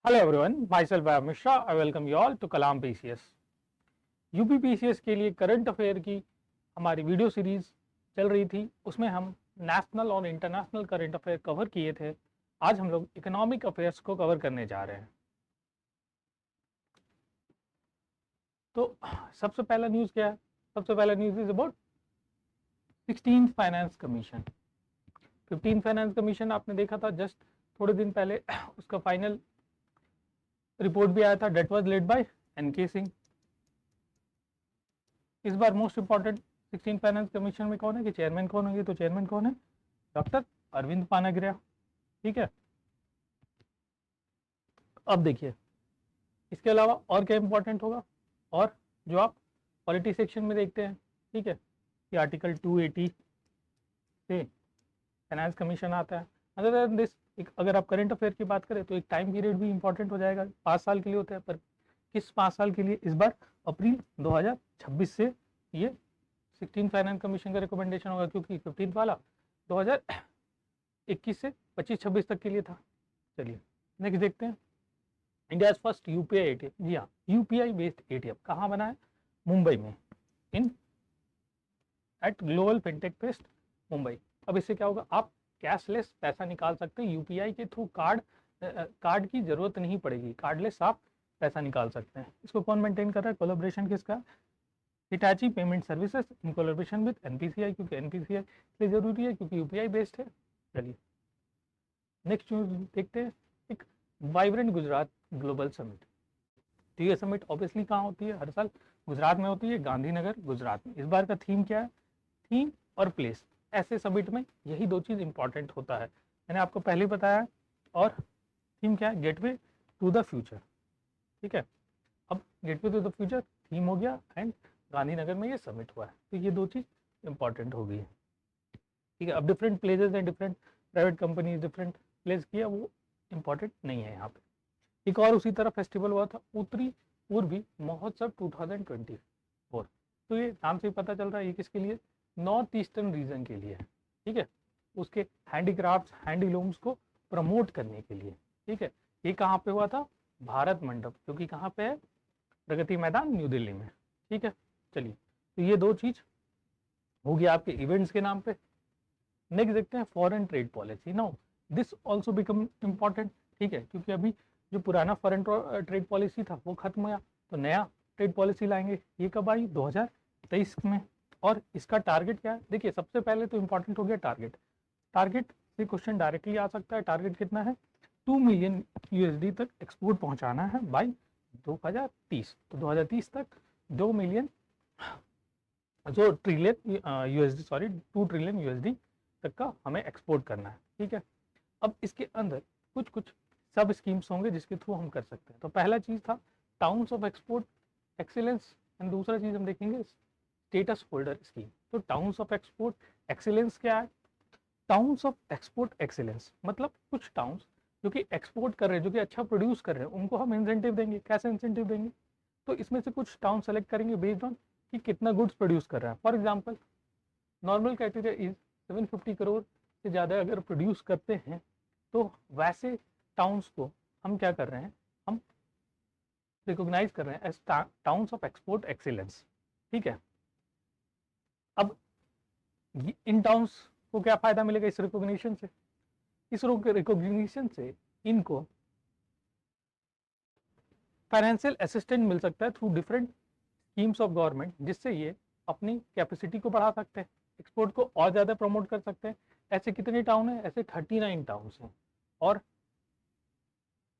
Hello everyone, myself Vaibhav Mishra. I welcome you all to Kalam PCS. UP PCS के लिए current affair की हमारी video series चल रही थी, उसमें हम नेशनल और इंटरनेशनल करंट अफेयर कवर किए थे। आज हम लोग इकोनॉमिक अफेयर्स को कवर करने जा रहे हैं। तो सबसे पहला न्यूज़ क्या है? सबसे पहला news is about 16th finance commission. 15th finance commission आपने देखा था जस्ट थोड़े दिन पहले, उसका फाइनल रिपोर्ट भी आया था, that was led by NK Singh. इस बार मोस्ट इंपॉर्टेंट 16 फाइनेंस कमीशन में कौन है कि चेयरमैन कौन होंगे? तो चेयरमैन कौन है? डॉक्टर अरविंद पानाग्रिया। ठीक है, अब देखिए इसके अलावा और क्या इंपॉर्टेंट होगा, और जो आप पॉलिटी सेक्शन में देखते हैं, ठीक है, कि आर्टिकल 280 से फाइनेंस कमीशन आता है। अदर देन दिस, अगर आप करंट अफेयर की बात करें तो एक टाइम पीरियड भी इंपॉर्टेंट हो जाएगा। 5 साल के लिए होता है, पर किस 5 साल के लिए? इस बार अप्रैल 2026 से ये 16 फाइनेंस कमीशन का रिकमेंडेशन होगा, क्योंकि 15 वाला 2021 से 25-26 तक के लिए था। चलिए नेक्स्ट देखते हैं। India first UPI ATM. जी हाँ, यूपीआई बेस्ड एटीएम कहाँ बना है? मुंबई में, in at global fintech fest Mumbai. अब इससे क्या होगा? आप कैशलेस पैसा निकाल सकते हैं यूपीआई के थ्रू। कार्ड की जरूरत नहीं पड़ेगी, कार्डलेस आप पैसा निकाल सकते हैं। इसको कौन मेंटेन कर रहा है? कोलैबोरेशन किसका? Hitachi payment services in collaboration with NPCI, क्योंकि एनपीसीआई इसलिए जरूरी है क्योंकि यूपीआई बेस्ड है। चलिए नेक्स्ट न्यूज देखते हैं। एक वाइब्रेंट गुजरात ग्लोबल समिट। तो ये समिट ऑब्वियसली कहाँ होती है? हर साल गुजरात में होती है, गांधीनगर गुजरात में। इस बार का थीम क्या है? थीम और प्लेस। ऐसे समिट में यही दो चीज इंपॉर्टेंट होता है, मैंने आपको पहले बताया। और थीम क्या है? Gateway to the future. ठीक है, अब gateway to the future theme हो गया, एंड गांधीनगर में ये समिट हुआ है, तो ये दो चीज इंपॉर्टेंट हो गई है। ठीक है, अब डिफरेंट प्लेसेस हैं, different private companies different place किया, वो इंपॉर्टेंट नहीं है यहाँ पे। एक और उसी तरह फेस्टिवल हुआ था, उत्तरी पूर्वी महोत्सव 2024। तो ये नाम से ही पता चल रहा है ये किसके लिए? नॉर्थ ईस्टर्न रीजन के लिए। ठीक है, उसके हैंडीक्राफ्ट हैंडीलूम्स को प्रमोट करने के लिए। ठीक है, ये कहाँ पे हुआ था? भारत मंडप, जो कि कहाँ पे है? प्रगति मैदान, न्यू दिल्ली में। ठीक है, चलिए तो ये दो चीज हो गया आपके इवेंट्स के नाम पे। नेक्स्ट देखते हैं foreign trade policy. Now this also become important. ठीक है, क्योंकि अभी जो पुराना फॉरेन ट्रेड पॉलिसी था वो खत्म हुआ, तो नया ट्रेड पॉलिसी लाएंगे। ये कब आई? 2023 में। और इसका टारगेट क्या है? देखिए सबसे पहले तो इम्पॉर्टेंट हो गया टारगेट। टारगेट से क्वेश्चन डायरेक्टली आ सकता है। टारगेट कितना है? 2 मिलियन यूएसडी तक एक्सपोर्ट पहुंचाना है बाई 2030। तो 2030 तक 2 मिलियन, जो trillion USD, sorry 2 trillion USD तक का हमें एक्सपोर्ट करना है। ठीक है, अब इसके अंदर कुछ कुछ सब स्कीम्स होंगे जिसके थ्रू हम कर सकते हैं। तो पहला चीज था towns of export excellence, and दूसरा चीज हम देखेंगे स्टेटस होल्डर स्कीम। तो टाउन्स ऑफ एक्सपोर्ट एक्सीलेंस क्या है? टाउन्स ऑफ एक्सपोर्ट एक्सीलेंस मतलब कुछ टाउन्स जो कि एक्सपोर्ट कर रहे हैं, जो कि अच्छा प्रोड्यूस कर रहे हैं, उनको हम इंसेंटिव देंगे। कैसे इंसेंटिव देंगे? तो इसमें से कुछ टाउन सेलेक्ट करेंगे बेस्ड ऑन कि कितना गुड्स प्रोड्यूस कर रहा है। For example normal criteria is 750 crore से ज़्यादा अगर प्रोड्यूस करते हैं, तो वैसे टाउन्स को हम क्या कर रहे हैं? हम रिकॉग्नाइज कर रहे हैं as towns of export excellence. ठीक है, अब इन टाउन्स को क्या फायदा मिलेगा इस रिकॉग्निशन से? इस रिकॉग्निशन से इनको फाइनेंशियल असिस्टेंट मिल सकता है through different schemes of government, जिससे ये अपनी कैपेसिटी को बढ़ा सकते हैं, एक्सपोर्ट को और ज़्यादा प्रमोट कर सकते हैं। ऐसे कितने टाउन हैं? ऐसे 39 टाउन्स हैं, और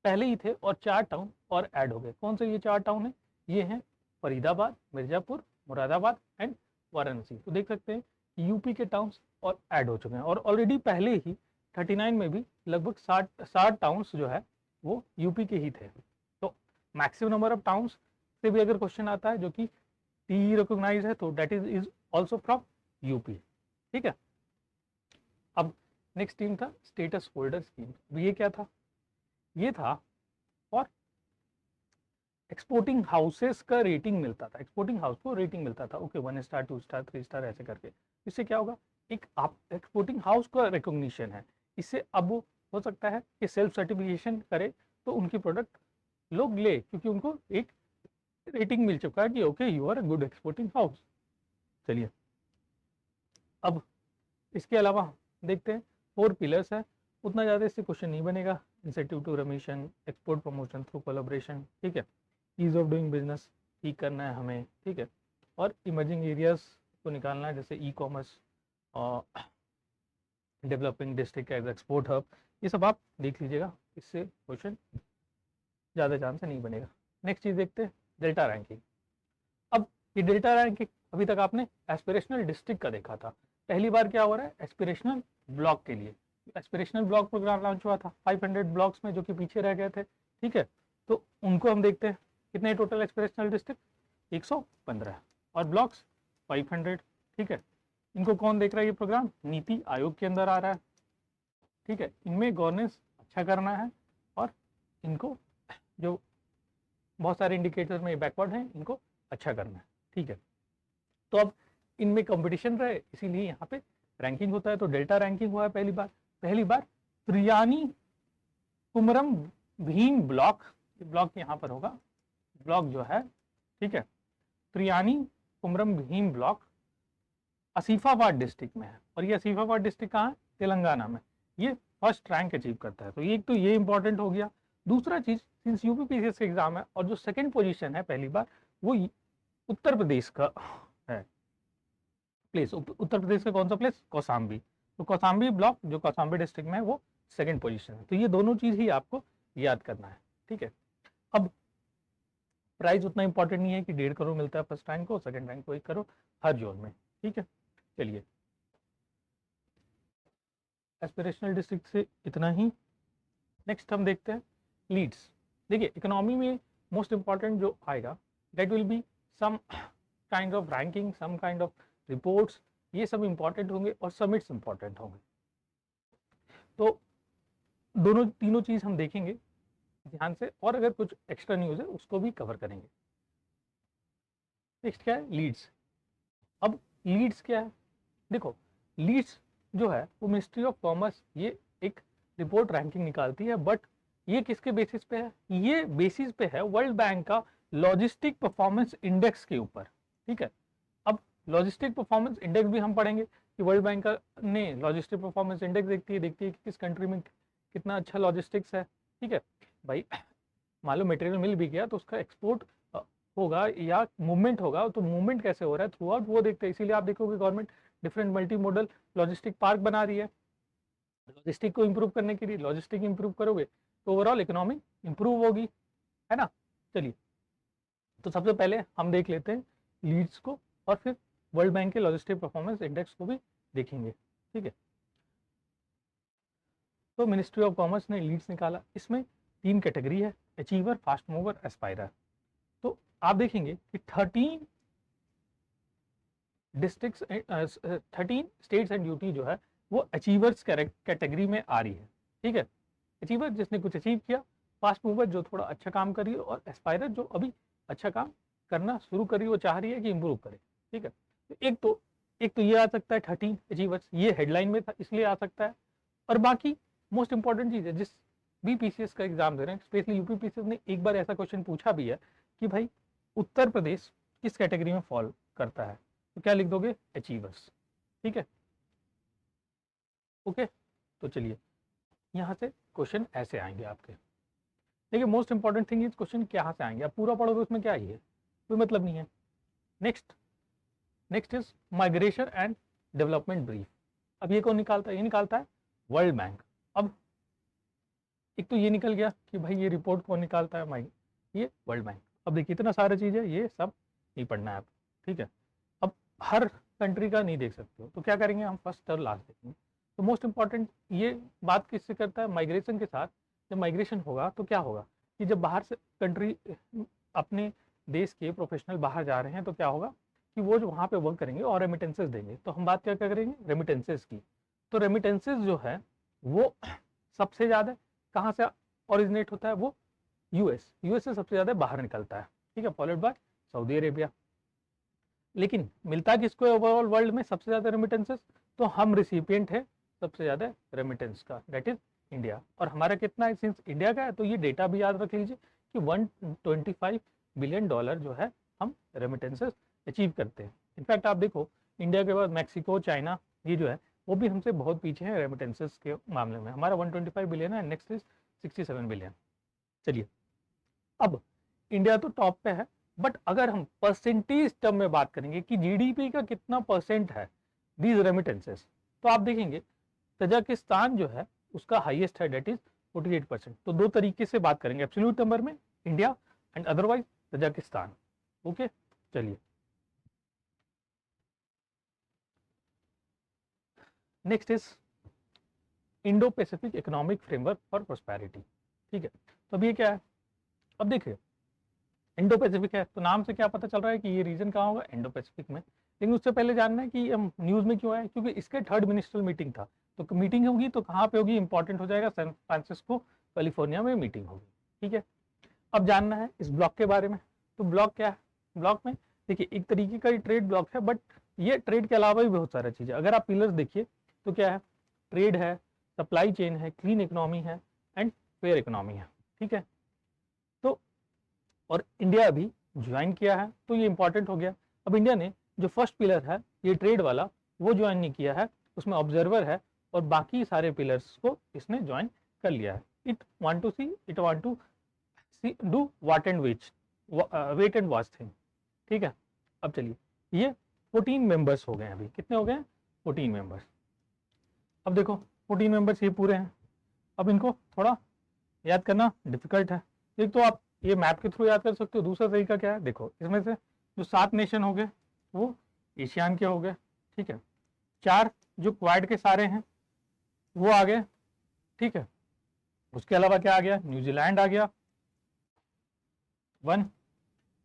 पहले ही थे, और 4 टाउन और ऐड हो गए। कौन से ये 4 टाउन हैं? ये हैं फरीदाबाद, मिर्जापुर, मुरादाबाद एंड वाराणसी। तो देख सकते हैं यूपी के टाउन्स और ऐड हो चुके हैं, और ऑलरेडी पहले ही 39 में भी लगभग 60 टाउन्स जो है वो यूपी के ही थे। तो मैक्सिमम नंबर ऑफ टाउन्स से भी अगर क्वेश्चन आता है जो कि टी रिकॉग्नाइज है, तो that is also from UP. ठीक है, अब नेक्स्ट टीम था स्टेटस होल्डर स्कीम। ये क्या था? ये था और एक्सपोर्टिंग हाउसेस का रेटिंग मिलता था, एक्सपोर्टिंग हाउस को रेटिंग मिलता था। ओके, 1 स्टार 2 स्टार 3 स्टार ऐसे करके। इससे क्या होगा? एक आप एक्सपोर्टिंग हाउस का रिकॉग्निशन है। इससे अब वो हो सकता है कि सेल्फ सर्टिफिकेशन करे तो उनकी प्रोडक्ट लोग ले, क्योंकि उनको एक रेटिंग मिल चुका है कि okay you are a good exporting house. चलिए अब इसके अलावा देखते हैं 4 पिलर्स है, उतना ज़्यादा इससे क्वेश्चन नहीं बनेगा। Incentive to remission, export promotion through collaboration, ठीक है, ईज ऑफ डूइंग बिजनेस ठीक करना है हमें, ठीक है, और इमर्जिंग एरियाज को निकालना है, जैसे ई कॉमर्स और developing district as export hub, ये सब आप देख लीजिएगा, इससे क्वेश्चन ज़्यादा चांस नहीं बनेगा। नेक्स्ट चीज़ देखते हैं डेल्टा रैंकिंग। अब ये डेल्टा रैंकिंग अभी तक आपने एस्पिरेशनल डिस्ट्रिक्ट का देखा था, पहली बार क्या हो रहा है एस्पिरेशनल ब्लॉक के लिए। एस्पिरेशनल ब्लॉक प्रोग्राम लॉन्च हुआ था 500 ब्लॉक्स में जो कि पीछे रह गए थे, ठीक है, तो उनको हम देखते हैं कितने टोटल एस्पिरेशनल डिस्ट्रिक्ट 115 और ब्लॉक्स 500, ठीक है। इनको कौन देख रहा है, ये प्रोग्राम नीति आयोग के अंदर आ रहा है, ठीक है। इनमें गवर्नेंस अच्छा करना है और इनको जो बहुत सारे इंडिकेटर में बैकवर्ड हैं इनको अच्छा करना है, ठीक है। तो अब इनमें कंपटीशन रहे इसीलिए यहाँ पे रैंकिंग होता है, तो डेल्टा रैंकिंग हुआ है पहली बार त्रियानी कुमरम भीम ब्लॉक, ब्लॉक यहाँ पर होगा, ब्लॉक जो है, ठीक है, त्रियानी कुमरम भीम ब्लॉक आसिफाबाद डिस्ट्रिक्ट में है, और ये आसिफाबाद डिस्ट्रिक्ट कहाँ है, तेलंगाना में। ये फर्स्ट रैंक अचीव करता है, तो ये इंपॉर्टेंट हो गया। दूसरा चीज, सिंस यूपीपीसीएस का एग्जाम है और जो सेकंड पोजीशन है पहली बार वो उत्तर प्रदेश का है प्लेस, उत्तर प्रदेश का कौन सा प्लेस, कौसाम्बी, तो कौसाम्बी ब्लॉक जो कौसाम्बी डिस्ट्रिक्ट में है वो सेकंड पोजीशन है, तो ये दोनों चीज ही आपको याद करना है, ठीक है। अब प्राइस उतना इंपॉर्टेंट नहीं है कि 1.5 करोड़ मिलता है फर्स्ट रैंक को, सेकंड रैंक को 1 करोड़ हर जोन में, ठीक है। चलिए एस्पिरेशनल डिस्ट्रिक्ट से इतना ही। नेक्स्ट हम देखते हैं लीड्स। देखिए इकोनॉमी में मोस्ट इंपॉर्टेंट जो आएगा that will be some kind of ranking, some kind of reports, ये सब इंपॉर्टेंट होंगे और समिट्स इंपॉर्टेंट होंगे। तो दोनों तीनों चीज हम देखेंगे ध्यान से, और अगर कुछ एक्स्ट्रा न्यूज है उसको भी कवर करेंगे। नेक्स्ट क्या है, लीड्स। अब लीड्स क्या है, देखो लीड्स जो है वो मिनिस्ट्री ऑफ कॉमर्स ये एक रिपोर्ट रैंकिंग निकालती है, बट ये किसके बेसिस पे है, ये बेसिस पे है वर्ल्ड बैंक का लॉजिस्टिक परफॉर्मेंस इंडेक्स के ऊपर, ठीक है। अब लॉजिस्टिक परफॉर्मेंस इंडेक्स भी हम पढ़ेंगे कि वर्ल्ड बैंक का ने लॉजिस्टिक परफॉर्मेंस इंडेक्स देखती है कि किस कंट्री में कितना अच्छा लॉजिस्टिक्स है, ठीक है भाई। मान लो मटेरियल मिल भी गया तो उसका एक्सपोर्ट होगा या मूवमेंट होगा, तो मूवमेंट कैसे हो रहा है थ्रू आउट वो देखते हैं। इसीलिए आप देखोगे government different multi modal logistic park बना रही है लॉजिस्टिक को इम्प्रूव करने के लिए। लॉजिस्टिक इम्प्रूव करोगे तो ओवरऑल इकोनॉमी इम्प्रूव होगी, है ना। चलिए तो सबसे पहले हम देख लेते हैं लीड्स को और फिर वर्ल्ड बैंक के लॉजिस्टिक परफॉर्मेंस इंडेक्स को भी देखेंगे, ठीक है। तो मिनिस्ट्री ऑफ कॉमर्स ने लीड्स निकाला, इसमें 3 कैटेगरी है, अचीवर, फास्ट मूवर, एस्पायरर। तो आप देखेंगे कि 13 डिस्ट्रिक्ट्स 13 स्टेट्स एंड यूटी जो है वो अचीवर्स कैटेगरी में आ रही है, ठीक है। अचीवर जिसने कुछ अचीव किया, फास्ट मूवर जो थोड़ा अच्छा काम कर रही है, और एस्पायरर जो अभी अच्छा काम करना शुरू कर रही है, वो चाह रही है कि इम्प्रूव करे, ठीक है। तो एक तो ये आ सकता है 13 अचीवर्स, ये हेडलाइन में था इसलिए आ सकता है। और बाकी मोस्ट इंपॉर्टेंट चीज़ है, जिस भी पीसीएस का एग्जाम दे रहे हैं, स्पेशली यूपी पीसीएस ने एक बार ऐसा क्वेश्चन पूछा भी है कि भाई उत्तर प्रदेश किस कैटेगरी में फॉल करता है, तो क्या लिख दोगे, अचीवर्स, ठीक है, ओके। तो चलिए यहाँ से क्वेश्चन ऐसे आएंगे आपके। देखिए most important thing is question कहाँ से आएंगे, आप पूरा पढ़ोगे उसमें क्या ही है, कोई मतलब नहीं है। Next is migration and development brief. अब ये कौन निकालता है, ये निकालता है वर्ल्ड बैंक। अब एक तो ये निकल गया कि भाई ये रिपोर्ट कौन निकालता है, ये वर्ल्ड बैंक। अब देखिए इतना सारा चीज़ है, ये सब नहीं पढ़ना है आप, ठीक है। अब हर कंट्री का नहीं देख सकते हो, तो क्या करेंगे हम, फर्स्ट और लास्ट देखेंगे। तो मोस्ट इंपॉर्टेंट ये बात किससे करता है, माइग्रेशन के साथ। जब माइग्रेशन होगा तो क्या होगा कि जब बाहर से कंट्री अपने देश के प्रोफेशनल बाहर जा रहे हैं तो क्या होगा कि वो जो वहाँ पे वर्क करेंगे और रेमिटेंसेस देंगे। तो हम बात क्या करेंगे, रेमिटेंसेस की। तो रेमिटेंसेस जो है वो सबसे ज़्यादा कहाँ से ओरिजिनेट होता है, वो यूएस से सबसे ज़्यादा बाहर निकलता है, ठीक है, फॉलोड बाय सऊदी अरेबिया। लेकिन मिलता किसको है ओवरऑल वर्ल्ड में सबसे ज़्यादा रेमिटेंसेस, तो हम रिसिपिएंट है सबसे ज़्यादा रेमिटेंस का, दैट इज इंडिया, और हमारा कितना है, सिंस इंडिया का है तो ये डेटा भी याद रख लीजिए कि $125 बिलियन जो है हम रेमिटेंसेस अचीव करते हैं। इनफैक्ट आप देखो इंडिया के बाद मैक्सिको, चाइना, ये जो है वो भी हमसे बहुत पीछे है रेमिटेंसेस के मामले में। हमारा 125 बिलियन है, नेक्स्ट इज 67 बिलियन। चलिए, अब इंडिया तो टॉप पे है, बट अगर हम परसेंटेज टर्म में बात करेंगे कि जीडीपी का कितना परसेंट है दीज रेमिटेंसेस, तो आप देखेंगे तजाकिस्तान जो है उसका हाईएस्ट है, डेट इज 48%। तो दो तरीके से बात करेंगे, एब्सोल्यूट नंबर में India and otherwise Tajikistan. Okay, चलिए next is Indo Pacific economic framework for prosperity. ठीक है, तो अब ये क्या है, अब देखिए इंडो पैसिफिक है तो नाम से क्या पता चल रहा है कि ये रीजन कहाँ होगा, इंडो पैसिफिक में। लेकिन उससे पहले जानना है कि हम न्यूज़ में क्यों आए, क्योंकि इसके थर्ड मिनिस्ट्रियल मीटिंग था। तो मीटिंग होगी तो कहाँ पे होगी, इंपॉर्टेंट हो जाएगा, सैन फ्रांसिस्को कैलिफोर्निया में मीटिंग होगी। ठीक है, अब जानना है इस ब्लॉक के बारे में। तो ब्लॉक क्या है, ब्लॉक में देखिए एक तरीके का ट्रेड ब्लॉक है, बट ये ट्रेड के अलावा भी बहुत सारा चीज़ है। अगर आप पिलर्स देखिए तो क्या है, ट्रेड है, सप्लाई चेन है, क्लीन इकोनॉमी है एंड फेयर इकोनॉमी है। ठीक है, तो और इंडिया अभी ज्वाइन किया है तो ये इंपॉर्टेंट हो गया। अब इंडिया ने जो फर्स्ट पिलर है ये ट्रेड वाला वो ज्वाइन नहीं किया है, उसमें ऑब्जर्वर है, और बाकी सारे पिलर्स को इसने ज्वाइन कर लिया है। It want to do what and wait and watch thing. ठीक है, अब चलिए ये 14 मेंबर्स हो गए हैं, अभी कितने हो गए हैं, 14 मेंबर्स। अब देखो 14 मेंबर्स ये पूरे हैं, अब इनको थोड़ा याद करना डिफिकल्ट है। एक तो आप ये मैप के थ्रू याद कर सकते हो, दूसरा तरीका क्या है, देखो इसमें से जो 7 नेशन हो गए वो एशियान के हो गए। ठीक है, 4 जो क्वाड के सारे हैं वो आ गए। ठीक है, उसके अलावा क्या आ गया, न्यूजीलैंड आ गया 1,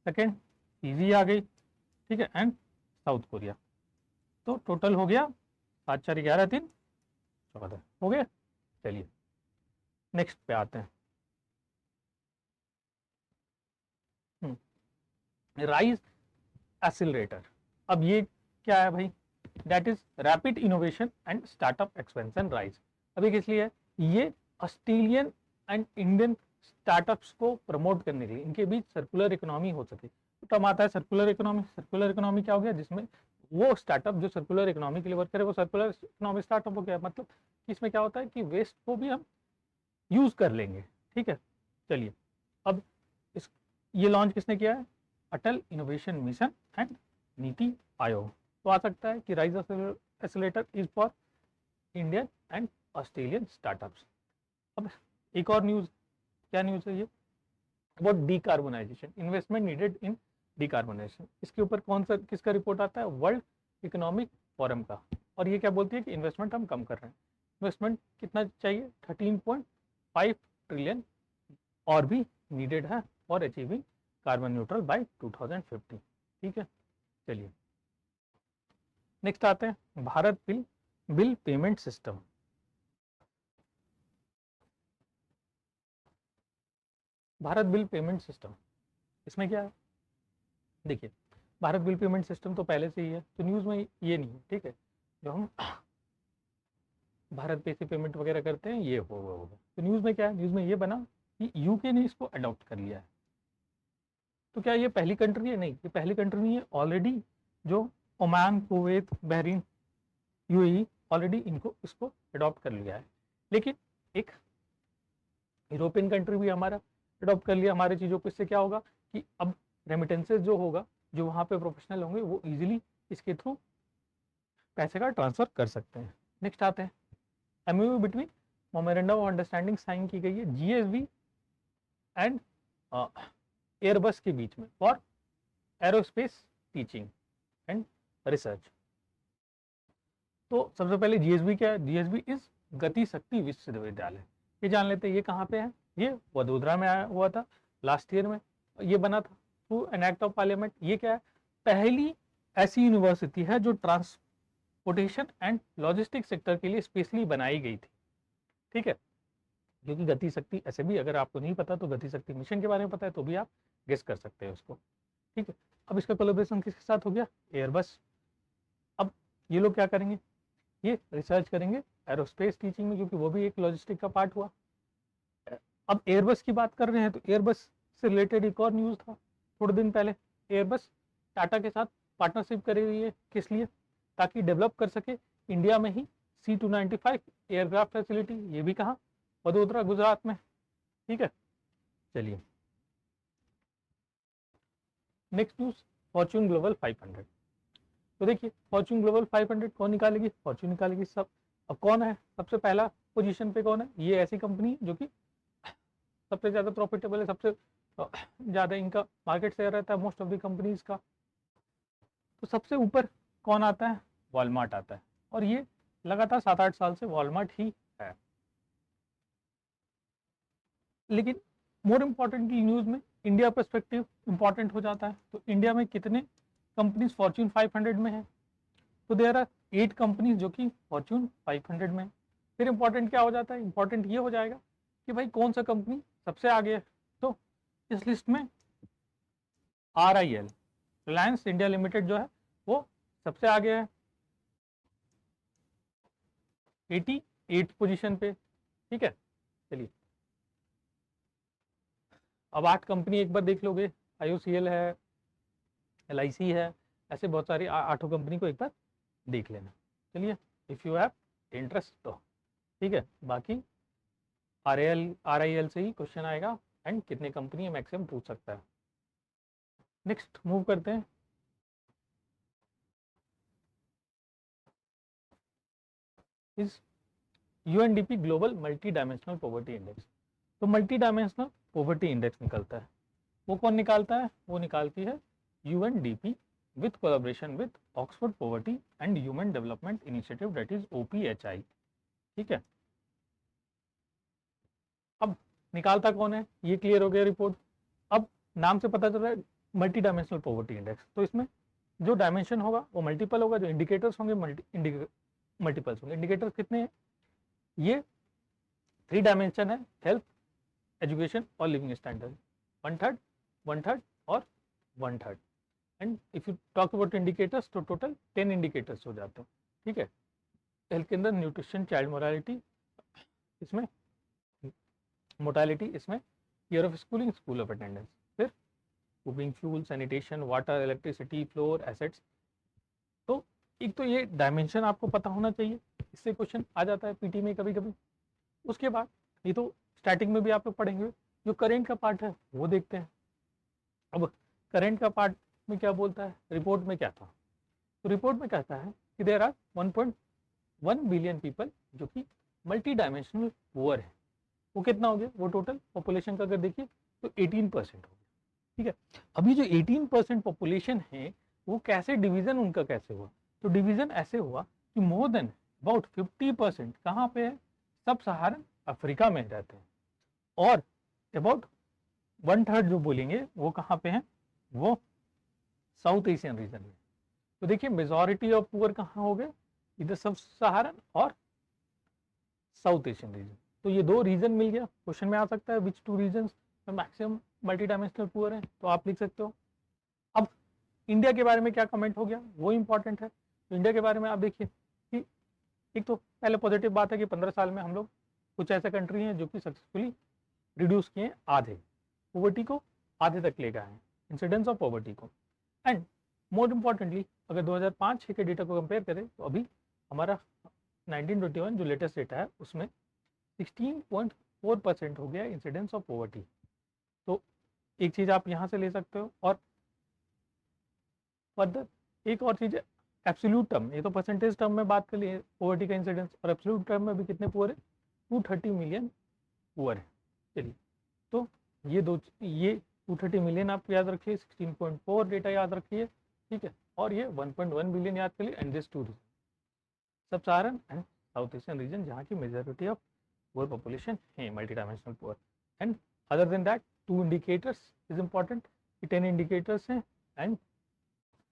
सेकेंड फिजी आ गई। ठीक है, एंड साउथ कोरिया। तो टोटल हो गया 7 4 11 3 14 हो गए। चलिए नेक्स्ट पे आते हैं, राइज एक्सीलरेटर। अब ये क्या है भाई, that is rapid innovation and startup expansion rise. अभी किस लिए है, ये ऑस्ट्रेलियन एंड इंडियन स्टार्टअप्स को प्रमोट करने के लिए, इनके बीच सर्कुलर इकोनॉमी हो सके। तो टर्म आता है सर्कुलर इकोनॉमी। सर्कुलर इकोनॉमी क्या हो गया, जिसमें वो स्टार्टअप जो सर्कुलर इकोनॉमी के लिए वर्क करे वो सर्कुलर इकोनॉमी स्टार्टअप हो गया। मतलब इसमें क्या होता है कि वेस्ट को भी हम यूज कर लेंगे। ठीक है, चलिए अब इस ये लॉन्च किसने किया है, अटल innovation mission and NITI Aayog. तो आ सकता है कि rise accelerator is for Indian and Australian startups. अब एक और न्यूज, क्या न्यूज है ये, about decarbonisation, investment needed in decarbonisation. इसके ऊपर कौन सा किसका रिपोर्ट आता है, वर्ल्ड इकोनॉमिक फोरम का। और ये क्या बोलती है कि इन्वेस्टमेंट हम कम कर रहे हैं। इन्वेस्टमेंट कितना चाहिए, 13.5 ट्रिलियन और भी नीडेड है for achieving carbon neutral bye 2050। ठीक है, चलिए नेक्स्ट आते हैं Bharat bill payment system. Bharat bill payment system, इसमें क्या है, देखिए भारत बिल पेमेंट सिस्टम तो पहले से ही है, तो न्यूज़ में ये नहीं है। ठीक है, जो हम भारत पे से पेमेंट वगैरह करते हैं ये होगा। तो न्यूज़ में क्या है, न्यूज़ में ये बना कि यूके ने इसको अडॉप्ट कर लिया है। तो क्या ये पहली कंट्री है, नहीं ये पहली कंट्री नहीं है, ऑलरेडी जो Oman, Kuwait, Bahrain, UAE already इसको अडॉप्ट कर लिया है। लेकिन एक यूरोपियन कंट्री भी हमारा अडॉप्ट कर लिया हमारे चीज़ों को। इससे क्या होगा कि अब रेमिटेंसेज जो होगा, जो वहाँ पे प्रोफेशनल होंगे वो इजीली इसके थ्रू पैसे का ट्रांसफर कर सकते हैं। नेक्स्ट आते हैं MOU between memorandum of understanding sign की गई है जीएसबी एंड एयरबस के बीच में for aerospace teaching and research. तो सबसे पहले जीएसबी क्या है, जीएसबी इज गति शक्ति विश्वविद्यालय। ये जान लेते हैं ये कहाँ पे है, ये वडोदरा में आया हुआ था लास्ट ईयर में, ये बना था through an act of parliament. ये क्या है, पहली ऐसी यूनिवर्सिटी है जो ट्रांसपोर्टेशन एंड लॉजिस्टिक सेक्टर के लिए स्पेशली बनाई गई थी। ठीक है, क्योंकि गति शक्ति ऐसे भी अगर आपको नहीं पता तो गति शक्ति मिशन के बारे में पता है तो भी आप गेस कर सकते हैं उसको। ठीक है, अब इसका कोलैबोरेशन किसके साथ हो गया, एयरबस। अब ये लोग क्या करेंगे, ये रिसर्च करेंगे एरोस्पेस टीचिंग में, क्योंकि वो भी एक लॉजिस्टिक का पार्ट हुआ। अब एयरबस की बात कर रहे हैं तो एयरबस से रिलेटेड एक और न्यूज़ था थोड़े दिन पहले। एयरबस टाटा के साथ पार्टनरशिप करी हुई है, किस लिए? ताकि डेवलप कर सके इंडिया में ही C295 एयरक्राफ्ट फैसिलिटी। ये भी कहाँ? वडोदरा, गुजरात में। ठीक है, चलिए नेक्स्ट न्यूज़, फॉर्च्यून ग्लोबल 500। तो देखिए फॉर्च्यून ग्लोबल 500 कौन निकालेगी? फॉर्च्यून निकालेगी सब। अब कौन है सबसे पहला पोजीशन पे? कौन है? ये ऐसी कंपनी जो कि सबसे ज़्यादा प्रॉफिटेबल है, सबसे ज़्यादा इनका मार्केट शेयर रहता है मोस्ट ऑफ द कंपनीज का। तो सबसे ऊपर कौन आता है? वॉलमार्ट आता है, और ये लगातार 7-8 साल से वॉलमार्ट ही है। लेकिन मोर इम्पोर्टेंटली न्यूज़ में इंडिया पर्सपेक्टिव इंपॉर्टेंट हो जाता है। तो इंडिया में कितने कंपनीज फॉर्च्यून 500 में है? तो देयर आर 8 कंपनीज जो कि फॉर्च्यून 500 में है। फिर इंपॉर्टेंट क्या हो जाता है? इंपॉर्टेंट ये हो जाएगा कि भाई कौन सा कंपनी सबसे आगे है। तो इस लिस्ट में RIL, रिलायंस इंडिया लिमिटेड जो है वो सबसे आगे है 88 पोजीशन पे। ठीक है, चलिए अब 8 कंपनी एक बार देख लोगे, IOCL है, LIC है, ऐसे बहुत सारी 8 कंपनी को एक बार देख लेना। चलिए इफ़ यू हैव इंटरेस्ट तो ठीक है। बाकी RIL से ही क्वेश्चन आएगा एंड कितने कंपनी मैक्सिमम पूछ सकता है। नेक्स्ट मूव करते हैं। इस UNDP global multi dimensional poverty index. तो मल्टी डायमेंशनल पॉवर्टी इंडेक्स निकलता है, वो कौन निकालता है? वो निकालती है UNDP with collaboration with Oxford poverty and human development initiative, that is OPHI। ठीक है, अब निकालता कौन है ये क्लियर हो गया रिपोर्ट। अब नाम से पता चल रहा है मल्टी डायमेंशनल पॉवर्टी इंडेक्स, तो इसमें जो डायमेंशन होगा वो मल्टीपल होगा, जो इंडिकेटर्स होंगे मल्टीपल्स होंगे। इंडिकेटर्स कितने हैं? ये 3 डायमेंशन है, हेल्थ, एजुकेशन और लिविंग स्टैंडर्ड। 1/3, 1/3 और 1/3। And if you talk about indicators तो टोटल 10 इंडिकेटर्स हो जाते हैं। ठीक है, हेल्थ के अंदर न्यूट्रिशन, चाइल्ड मोरालिटी, इसमें मोर्टालिटी, इसमें year of schooling, school of attendance, फिर cooking fuel, sanitation, water, electricity, floor, assets. तो एक तो ये डायमेंशन आपको पता होना चाहिए, इससे क्वेश्चन आ जाता है पीटी में कभी कभी। उसके बाद ये तो स्टार्टिंग में भी आप लोग पढ़ेंगे, जो करेंट का पार्ट है वो देखते हैं। अब करेंट का पार्ट में क्या बोलता है, रिपोर्ट में क्या था? तो रिपोर्ट में कहता है कि देयर आर 1.1 बिलियन पीपल जो कि मल्टी डायमेंशनल पुअर है। वो कितना हो गया? वो टोटल पॉपुलेशन का अगर देखिए तो 18% हो गया। ठीक है, अभी जो 18% पॉपुलेशन है वो कैसे डिवीजन उनका कैसे हुआ? तो डिवीजन ऐसे हुआ कि मोर देन अबाउट 50% कहाँ पे है? सब सहारन अफ्रीका में रहते हैं, और अबाउट 1/3 जो बोलेंगे वो कहाँ पे है? वो साउथ एशियन रीजन में। तो देखिए मेजॉरिटी ऑफ पुअर कहाँ हो गए? इधर सब सहारन और साउथ एशियन रीजन। तो ये 2 रीजन मिल गया। क्वेश्चन में आ सकता है विच 2 रीजन में मैक्सिमम मल्टी डायमेंशनल पुअर है, तो आप लिख सकते हो। अब इंडिया के बारे में क्या कमेंट हो गया वो इंपॉर्टेंट है। तो इंडिया के बारे में आप देखिए कि एक तो पहले पॉजिटिव बात है कि 15 साल में हम लोग कुछ ऐसे कंट्री हैं जो कि सक्सेसफुली रिड्यूस किए आधे पॉवर्टी को, आधे तक ले गए हैं इंसिडेंस ऑफ पॉवर्टी को। एंड मोर इम्पॉर्टेंटली अगर 2005-6 के डेटा को कंपेयर करें तो अभी हमारा 1921 जो लेटेस्ट डेटा है उसमें 16.4% हो गया इंसिडेंस ऑफ पॉवर्टी। तो एक चीज़ आप यहाँ से ले सकते हो। और फर्दर एक और चीज़ है एब्सोल्यूट टर्म, ये तो परसेंटेज टर्म में बात कर लिए पॉवर्टी का इंसिडेंस, और एब्सोल्यूट टर्म में भी कितने पुअर है? 230 मिलियन पुअर है। चलिए तो ये 230 मिलियन आप याद रखिए, 16.4 डेटा याद रखिए। ठीक है, और ये 1.1 बिलियन याद करिए। एंड दिस 2 रीजन, सब सहारन एंड साउथ एशियन रीजन, जहाँ की मेजॉरिटी ऑफ पुअर पॉपुलेशन है, multi dimensional poor. And other than that 2 indicators is important, 10 indicators हैं। एंड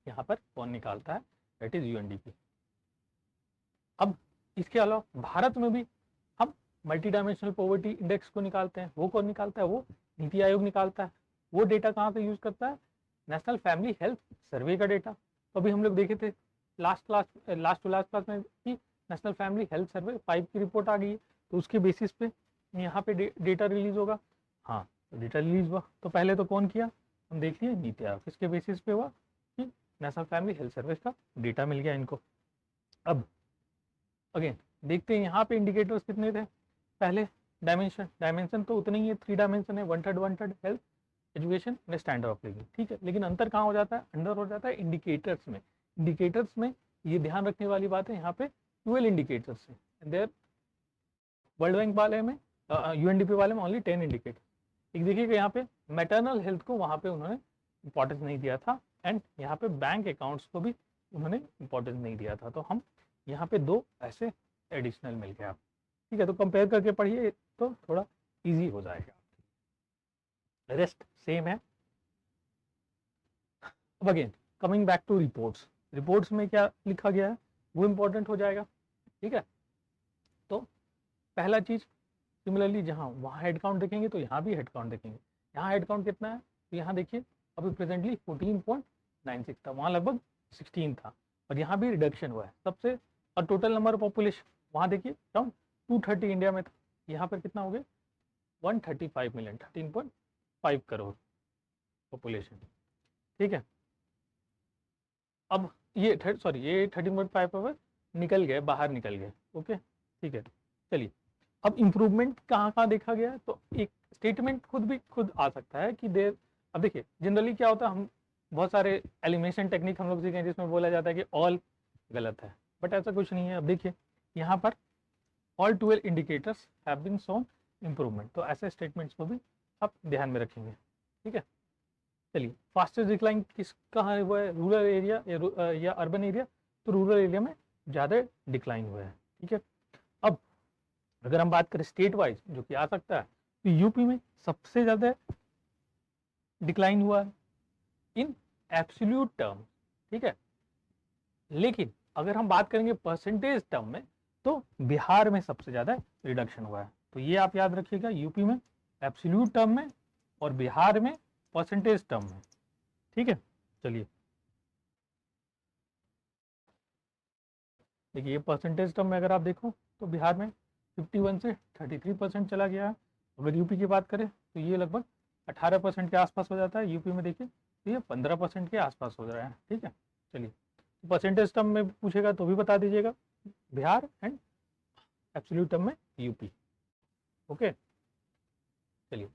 यहाँ पर कौन निकालता है? That is UNDP। अब इसके अलावा भारत में भी हम मल्टी डायमेंशनल पॉवर्टी इंडेक्स को निकालते हैं। वो कौन निकालता है? वो नीति आयोग निकालता है। वो डेटा कहाँ से यूज करता है? नेशनल फैमिली हेल्थ सर्वे का डेटा। तो अभी हम लोग देखे थे लास्ट टू लास्ट क्लास में कि नेशनल फैमिली हेल्थ सर्वे 5 की रिपोर्ट आ गई है, तो उसके बेसिस पे यहाँ पे डेटा रिलीज होगा। हाँ, तो डेटा रिलीज हुआ तो पहले तो कौन किया, हम देख लिए नीति आयोग, किसके बेसिस पे हुआ कि नेशनल फैमिली हेल्थ सर्विस का डेटा मिल गया इनको। अब अगेन देखते हैं यहाँ पे इंडिकेटर्स कितने थे, पहले डायमेंशन तो उतने ही है, 3 डायमेंशन है, 1/3 health, education and standard of living, ठीक है। लेकिन अंतर कहाँ हो जाता है, अंदर हो जाता है इंडिकेटर्स में। इंडिकेटर्स में ये ध्यान रखने वाली बात है, यहाँ पे 12 इंडिकेटर्स है देयर, वर्ल्ड बैंक वाले में यूएनडीपी वाले में ओनली 10 इंडिकेटर। एक देखिएगा यहाँ पे मैटरनल हेल्थ को वहाँ पे उन्होंने इंपॉर्टेंस नहीं दिया था, एंड यहाँ पे बैंक अकाउंट्स को भी उन्होंने इंपॉर्टेंस नहीं दिया था, तो हम यहाँ पे 2 ऐसे एडिशनल मिल गया, ठीक है। तो कंपेयर करके पढ़िए तो थोड़ा इजी हो जाएगा, रेस्ट सेम है। अब again coming back to reports, reports में क्या लिखा गया है वो इंपॉर्टेंट हो जाएगा, ठीक है। तो पहला चीज सिमिलरली जहाँ वहाँ हेड काउंट देखेंगे तो यहाँ भी हेड काउंट देखेंगे। यहाँ हेड काउंट कितना है, तो यहाँ देखिए अभी प्रेजेंटली 14.96 था, वहाँ लगभग 16 था, और यहाँ भी रिडक्शन हुआ है सबसे। और टोटल नंबर ऑफ पॉपुलेशन वहाँ देखिए अराउंड 230 इंडिया में था, यहाँ पर कितना हो गया 135 मिलियन, 13.5 करोड़ पॉपुलेशन, ठीक है। अब ये 13.5 पर निकल गए, बाहर निकल गए, ओके, ठीक है। चलिए अब इम्प्रूवमेंट कहाँ कहाँ देखा गया, तो एक स्टेटमेंट खुद आ सकता है कि देर, अब देखिए जनरली क्या होता है, हम बहुत सारे एलिमिनेशन टेक्निक हम लोग सीखे हैं जिसमें बोला जाता है कि ऑल गलत है, बट ऐसा कुछ नहीं है। अब देखिए यहाँ पर all 12 indicators have been shown improvement, तो ऐसे स्टेटमेंट्स को भी आप ध्यान में रखेंगे, ठीक है। चलिए फास्टेस्ट डिक्लाइन किसका हुआ है, रूरल एरिया या अर्बन एरिया, तो रूरल एरिया में ज़्यादा डिक्लाइन हुआ है, ठीक है। अब अगर हम बात करें स्टेट वाइज जो कि आ सकता है, तो यूपी में सबसे ज़्यादा डिक्लाइन हुआ है इन एब्सोल्यूट टर्म, ठीक है। लेकिन अगर हम बात करेंगे परसेंटेज टर्म में, तो बिहार में सबसे ज़्यादा रिडक्शन हुआ है, तो ये आप याद रखिएगा, यूपी में एब्सोल्यूट टर्म में और बिहार में परसेंटेज टर्म में, ठीक है। चलिए देखिए ये परसेंटेज टर्म में अगर आप देखो तो बिहार में 51 से 33% चला गया है। अगर यूपी की बात करें तो ये लगभग 18% के आसपास हो जाता है, यूपी में देखिए तो ये 15% के आसपास हो रहा है, ठीक है। चलिए परसेंटेज टर्म में पूछेगा तो भी बता दीजिएगा, बिहार एंड एब्सोल्यूट टर्म में यूपी, ओके। चलिए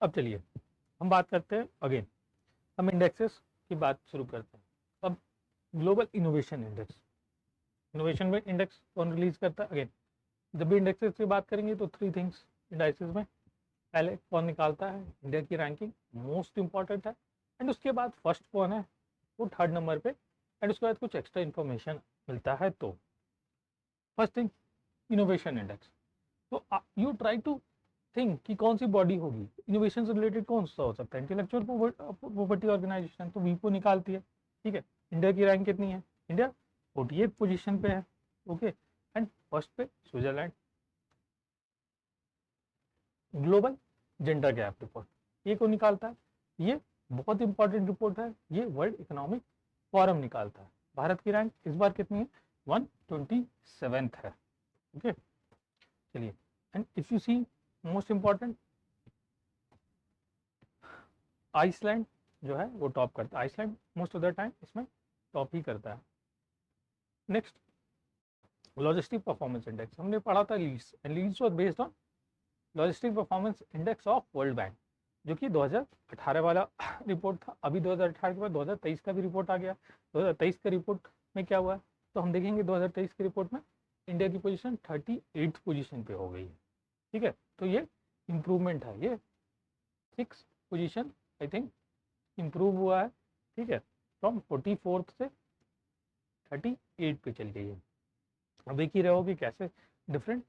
अब चलिए हम बात करते हैं अगेन, हम इंडेक्सेस की बात शुरू करते हैं। अब ग्लोबल इनोवेशन इंडेक्स, इनोवेशन में इंडेक्स कौन रिलीज करता है, अगेन जब भी इंडेक्सेस की बात करेंगे तो 3 थिंग्स इंडाइसेस में, पहले कौन निकालता है, इंडिया की रैंकिंग मोस्ट इंपॉर्टेंट है, एंड उसके बाद फर्स्ट कौन है वो 3rd नंबर पे, एंड उसके बाद कुछ एक्स्ट्रा इन्फॉर्मेशन मिलता है। तो फर्स्ट थिंग इनोवेशन इंडेक्स, तो यू ट्राई टू थिंक कि कौन सी बॉडी होगी इनोवेशन से रिलेटेड, कौन सा हो सकता है, इंटेलेक्चुअल प्रॉपर्टी ऑर्गेनाइजेशन, तो वीपो निकालती है, ठीक है। इंडिया की रैंक कितनी है, इंडिया 48 पोजीशन पे है, ओके, एंड फर्स्ट पे Switzerland. Global gender gap report, ये कौन निकालता है, ये बहुत इंपॉर्टेंट रिपोर्ट है, ये वर्ल्ड इकोनॉमिक फोरम निकालता है। भारत की रैंक इस बार कितनी है, 127 है, ओके। चलिए and if you see most important, Iceland जो है वो टॉप करता है, Iceland most of the time इसमें टॉप ही करता है। नेक्स्ट लॉजिस्टिक परफॉर्मेंस इंडेक्स, हमने पढ़ा था leads, and leads was based on logistic performance index of World Bank, जो कि 2018 वाला रिपोर्ट था। अभी 2018 के बाद 2023 का भी रिपोर्ट आ गया। 2023 का रिपोर्ट में क्या हुआ है, तो हम देखेंगे 2023 की रिपोर्ट में इंडिया की पोजीशन 38 पोजीशन पे हो गई है, ठीक है। तो ये इम्प्रूवमेंट है, ये 6 पोजीशन आई थिंक इम्प्रूव हुआ है, ठीक है, फ्रॉम 44th से 38 पे चल गई है। अब देख ही रहे हो कि कैसे डिफरेंट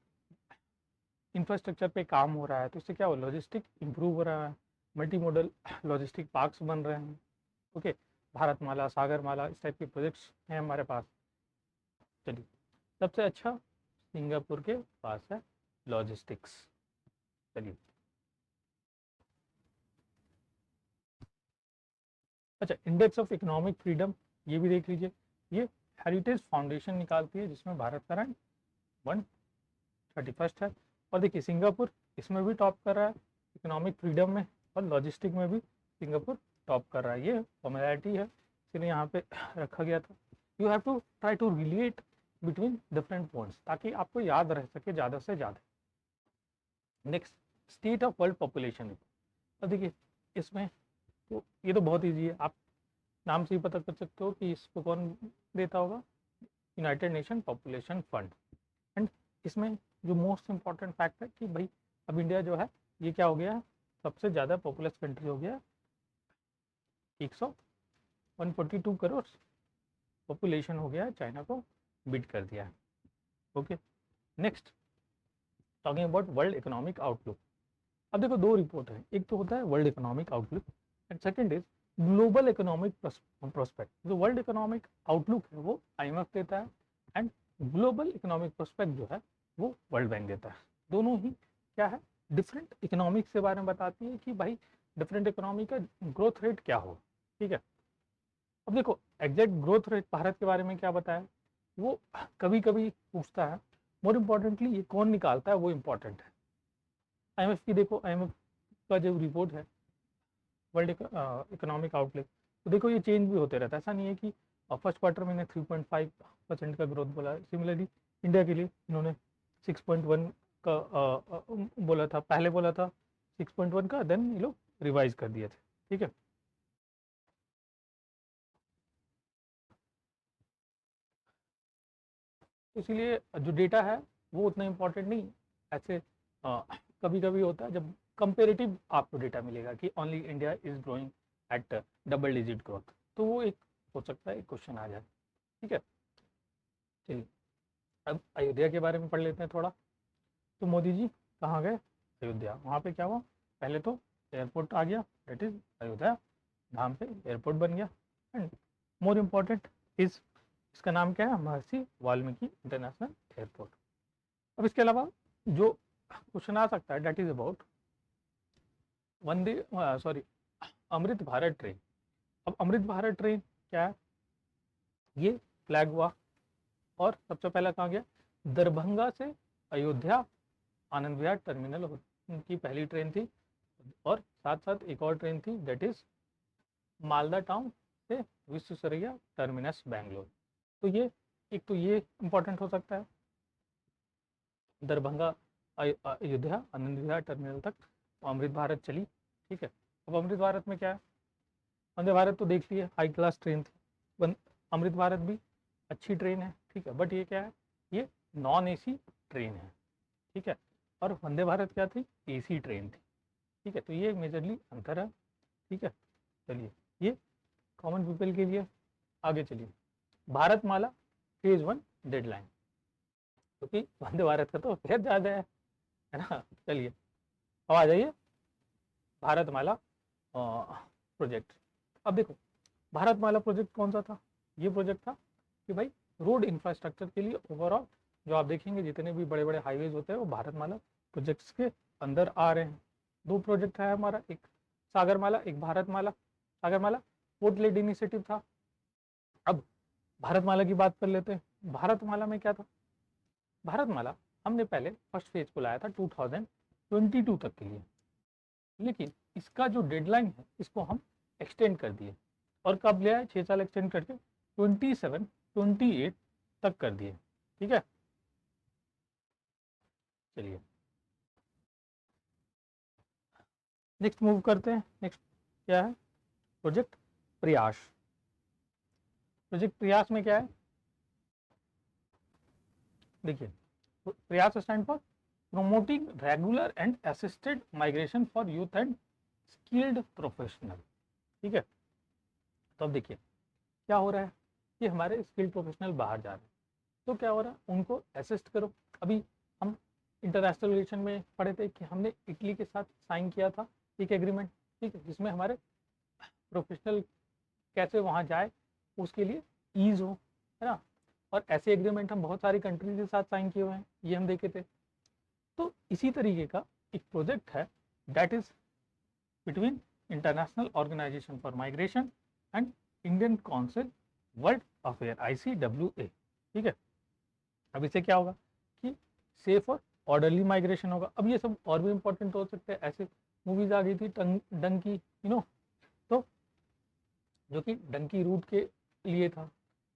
इंफ्रास्ट्रक्चर पे काम हो रहा है, तो इससे क्या हो, लॉजिस्टिक इंप्रूव हो रहा है, मल्टी मॉडल लॉजिस्टिक पार्क्स बन रहे हैं। ओके, भारतमाला, सागरमाला, इस टाइप के प्रोजेक्ट्स हैं हमारे पास। चलिए, सबसे अच्छा सिंगापुर के पास है लॉजिस्टिक्स। चलिए, अच्छा, इंडेक्स ऑफ इकोनॉमिक फ्रीडम ये भी देख लीजिए। ये हेरिटेज फाउंडेशन निकालती है, जिसमें भारत का रैंक 131 है। और देखिए, सिंगापुर इसमें भी टॉप कर रहा है इकोनॉमिक फ्रीडम में, और लॉजिस्टिक में भी सिंगापुर टॉप कर रहा है। ये फॉर्मेलिटी है, इसलिए यहाँ पे रखा गया था। You have to try to relate between different points, ताकि आपको याद रह सके ज़्यादा से ज़्यादा। Next, state of world population. अब देखिए, इसमें तो ये तो बहुत ईजी है, आप नाम से ही पता कर सकते हो कि इसको कौन देता होगा, United nation population fund. And इसमें जो मोस्ट इम्पॉर्टेंट फैक्ट है कि भाई अब इंडिया जो है ये क्या हो गया है, सबसे ज़्यादा पॉपुलस कंट्री हो गया, 142 करोड़ पॉपुलेशन हो गया है, चाइना को बीट कर दिया है। Okay, next, talking about world economic outlook. अब देखो, दो रिपोर्ट है, एक तो होता है world economic outlook and second is global economic prospect. जो वर्ल्ड इकोनॉमिक आउटलुक है वो IMF देता है, एंड ग्लोबल इकोनॉमिक प्रोस्पेक्ट जो है वो वर्ल्ड बैंक देता है। दोनों ही क्या है, डिफरेंट इकोनॉमिक्स के बारे में बताती है कि भाई डिफरेंट इकोनॉमी का ग्रोथ रेट क्या हो। ठीक है, अब देखो, एग्जैक्ट ग्रोथ रेट भारत के बारे में क्या बताया, वो कभी कभी पूछता है। मोर इम्पोर्टेंटली ये कौन निकालता है वो इम्पोर्टेंट है। IMF की देखो, IMF का जो रिपोर्ट है वर्ल्ड इकोनॉमिक आउटलुक, तो देखो ये चेंज भी होते रहता है। ऐसा नहीं है कि फर्स्ट क्वार्टर में 3.5% का ग्रोथ बोला। सिमिलरली इंडिया के लिए इन्होंने 6.1 का बोला था, पहले बोला था 6.1 का, देन ये लोग रिवाइज कर दिए थे। ठीक है, इसीलिए जो डेटा है वो उतना इम्पोर्टेंट नहीं। ऐसे कभी कभी होता है जब कंपेरेटिव आपको डेटा मिलेगा कि only India is growing at double digit growth, तो वो एक हो सकता है एक क्वेश्चन आ जाए। ठीक है, चलिए, अब अयोध्या के बारे में पढ़ लेते हैं थोड़ा। तो मोदी जी कहाँ गए, अयोध्या। वहाँ पे क्या हुआ, पहले तो एयरपोर्ट आ गया, दैट इज अयोध्या धाम पे एयरपोर्ट बन गया। एंड मोर इम्पोर्टेंट इज, इसका नाम क्या है, महर्षि वाल्मीकि इंटरनेशनल एयरपोर्ट। अब इसके अलावा जो क्वेश्चन आ सकता है that is about Vande sorry Amrit Bharat train. अब अमृत भारत ट्रेन क्या है, ये फ्लैग हुआ, और सबसे पहला कहाँ गया, दरभंगा से अयोध्या आनंद विहार टर्मिनल की पहली ट्रेन थी। और साथ साथ एक और ट्रेन थी दैट इज मालदा टाउन से विश्वेश्वरैया टर्मिनस बैंगलोर। तो ये एक तो ये इंपॉर्टेंट हो सकता है, दरभंगा अयोध्या आनंद विहार टर्मिनल तक अमृत भारत चली। ठीक है, अब अमृत भारत में क्या है, वंदे भारत तो देख लिए हाई क्लास ट्रेन थी, अमृत भारत भी अच्छी ट्रेन है। ठीक है, बट ये क्या है, ये नॉन AC ट्रेन है। ठीक है, और वंदे भारत क्या थी, AC ट्रेन थी। ठीक है, तो ये मेजरली अंतर है। ठीक है, चलिए, ये कॉमन पीपल के लिए। आगे चलिए, भारतमाला फेज 1 डेडलाइन, क्योंकि वंदे भारत का तो फेज ज़्यादा है ना। चलिए, अब आ जाइए भारतमाला प्रोजेक्ट। अब देखो, भारतमाला प्रोजेक्ट कौन सा था, ये प्रोजेक्ट था कि भाई रोड इंफ्रास्ट्रक्चर के लिए ओवरऑल जो आप देखेंगे जितने भी बड़े बड़े हाईवेज होते हैं वो भारतमाला प्रोजेक्ट्स के अंदर आ रहे हैं। दो प्रोजेक्ट है हमारा, एक सागरमाला, एक Bharatmala. Sagarmala port led initiative था। अब भारतमाला की बात कर लेते हैं। भारतमाला में क्या था, भारतमाला हमने पहले फर्स्ट फेज को लाया था 2022 तक के लिए, लेकिन इसका जो डेडलाइन है इसको हम एक्सटेंड कर दिए। और कब लिया है, 6 साल एक्सटेंड करके 27-28 तक कर दिए। ठीक है, चलिए नेक्स्ट मूव करते हैं। नेक्स्ट क्या है, प्रोजेक्ट प्रयास। प्रोजेक्ट प्रयास में क्या है, देखिए, प्रयास stand for promoting regular and assisted migration for youth and skilled professional. ठीक है, तो अब देखिए क्या हो रहा है, कि हमारे स्किल्ड प्रोफेशनल बाहर जा रहे हैं, तो क्या हो रहा है, उनको असिस्ट करो। अभी हम इंटरनेशनल रिलेशन में पढ़े थे कि हमने इटली के साथ साइन किया था एक एग्रीमेंट, ठीक है, जिसमें हमारे प्रोफेशनल कैसे वहाँ जाए उसके लिए ईज हो, है ना। और ऐसे एग्रीमेंट हम बहुत सारी कंट्रीज के साथ साइन किए हुए हैं, ये हम देखे थे। तो इसी तरीके का एक प्रोजेक्ट है that is between international organisation for migration and Indian council world affair ICWA, ठीक है। अब इससे क्या होगा कि सेफ और ऑर्डरली माइग्रेशन होगा। अब ये सब और भी इंपॉर्टेंट हो सकते हैं, ऐसे मूवीज आ गई थी डंकी, तो जो कि डंकी रूट के लिए था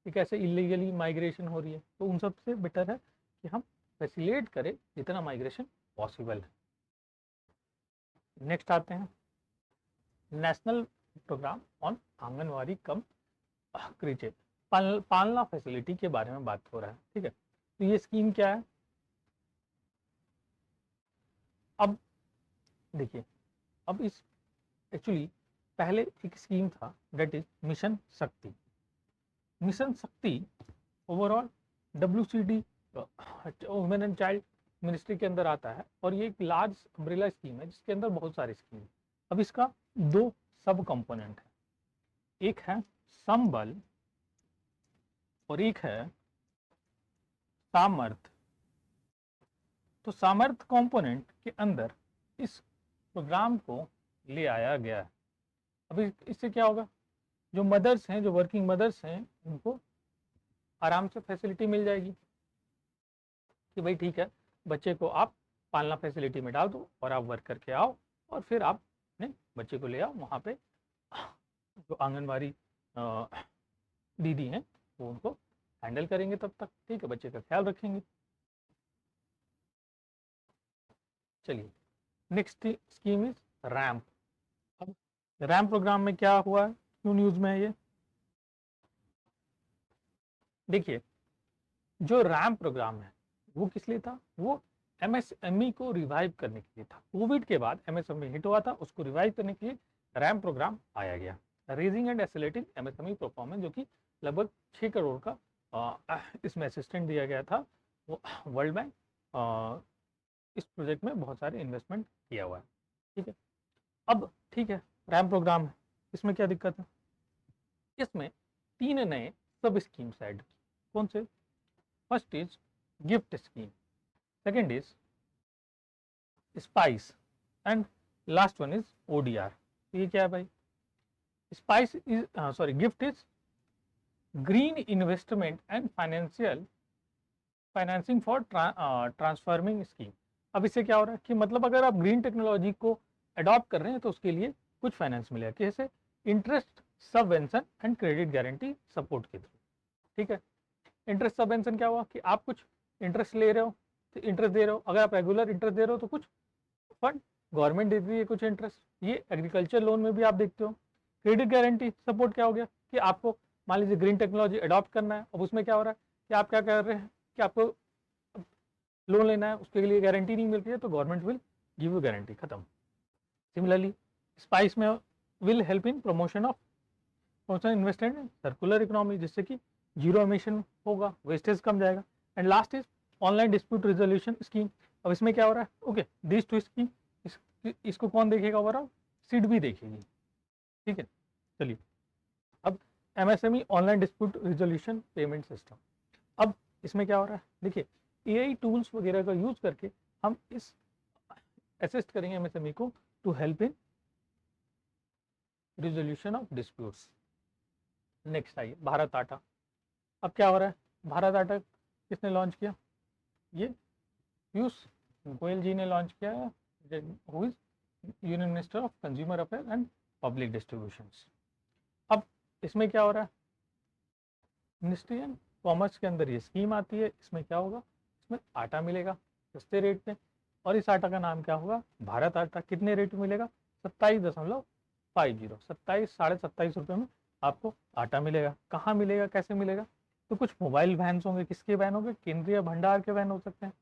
कि कैसे इलीगली माइग्रेशन हो रही है। तो उन सब से बेटर है कि हम फैसिलिटेट करें जितना माइग्रेशन पॉसिबल है। नेक्स्ट आते हैं नेशनल प्रोग्राम ऑन आंगनवाड़ी कम क्रीचे पालना फैसिलिटी के बारे में बात हो रहा है, ठीक है। तो ये स्कीम क्या है, अब देखिए, अब इस एक्चुअली पहले एक स्कीम था दैट इज मिशन शक्ति। मिशन शक्ति overall WCD women and child ministry के अंदर आता है और ये एक लार्ज अम्ब्रेला स्कीम है जिसके अंदर बहुत सारी स्कीम है। अब इसका 2 सब कंपोनेंट है, एक है संबल और एक है सामर्थ। तो सामर्थ कंपोनेंट के अंदर इस प्रोग्राम को ले आया गया है। अभी इससे क्या होगा, जो मदर्स हैं, जो वर्किंग मदर्स हैं, उनको आराम से फैसिलिटी मिल जाएगी कि भाई ठीक है, बच्चे को आप पालना फैसिलिटी में डाल दो और आप वर्क करके आओ और फिर आप अपने बच्चे को ले आओ वहाँ पे, जो आंगनवाड़ी दीदी हैं वो उनको हैंडल करेंगे तब तक, ठीक है, बच्चे का ख्याल रखेंगे। चलिए नेक्स्ट स्कीम इज रैम्प। अब रैम्प प्रोग्राम में क्या हुआ है, क्यों न्यूज में है ये, देखिए जो रैम्प प्रोग्राम है वो किस लिए था, वो MSME को रिवाइव करने के लिए था। कोविड के बाद MSME हिट हुआ था, उसको रिवाइव करने के लिए रैम्प प्रोग्राम आया गया, raising and oscillating MSME performance, जो कि लगभग 6 करोड़ का इसमें असिस्टेंट दिया गया था। वो वर्ल्ड बैंक इस प्रोजेक्ट में बहुत सारे इन्वेस्टमेंट किया हुआ है, ठीक है। अब ठीक है, रैम्प प्रोग्राम है, इसमें क्या दिक्कत है, इसमें 3 नए सब स्कीम्स ऐड की। कौन से, first is gift scheme, second is spice and last one is ODR। ये क्या है भाई, spice is sorry gift is green investment and financing for transforming scheme. अब इससे क्या हो रहा है कि मतलब अगर आप ग्रीन टेक्नोलॉजी को अडॉप्ट कर रहे हैं तो उसके लिए कुछ फाइनेंस मिलेगा, कैसे, interest subvention and credit guarantee support के थ्रू, ठीक है। इंटरेस्ट सबवेंशन क्या हुआ कि आप कुछ इंटरेस्ट ले रहे हो तो इंटरेस्ट दे रहे हो, अगर आप रेगुलर इंटरेस्ट दे रहे हो तो कुछ फंड गवर्नमेंट देती है कुछ इंटरेस्ट, ये एग्रीकल्चर लोन में भी आप देखते हो। क्रेडिट गारंटी सपोर्ट क्या हो गया कि आपको मान लीजिए ग्रीन टेक्नोलॉजी अडॉप्ट करना है, अब उसमें क्या हो रहा है कि आप क्या कर रहे हैं कि आपको लोन लेना है, उसके लिए गारंटी नहीं मिल रही है तो government will give you guarantee, खत्म। सिमिलरली स्पाइस में will help in promotion investment in circular economy, जिससे कि जीरो एमिशन होगा, वेस्टेज कम जाएगा। And last is online dispute resolution scheme. अब इसमें क्या हो रहा है, ओके दिस टू स्कीम, इसको कौन देखेगा, ओवरऑल सीड भी देखेगी, ठीक है। चलिए अब MSME online dispute resolution payment system. अब इसमें क्या हो रहा है, देखिए AI टूल्स वगैरह का यूज करके हम इस असिस्ट करेंगे MSME को to help in resolution of disputes. Next आइए भारत आटा। अब क्या हो रहा है, भारत आटा किसने लॉन्च किया, ये पीयूष गोयल जी ने लॉन्च किया है, who is union minister of consumer affair and public distributions. अब इसमें क्या हो रहा है, मिनिस्ट्री एंड कॉमर्स के अंदर ये स्कीम आती है, इसमें क्या होगा, इसमें आटा मिलेगा सस्ते रेट में और इस आटा का नाम क्या होगा, भारत आटा। कितने रेट में मिलेगा, 27.50, 27 रुपये में आपको आटा मिलेगा। कहाँ मिलेगा, कैसे मिलेगा, तो कुछ मोबाइल वैन होंगे, किसके वैन होंगे, केंद्रीय भंडार के वैन हो सकते हैं,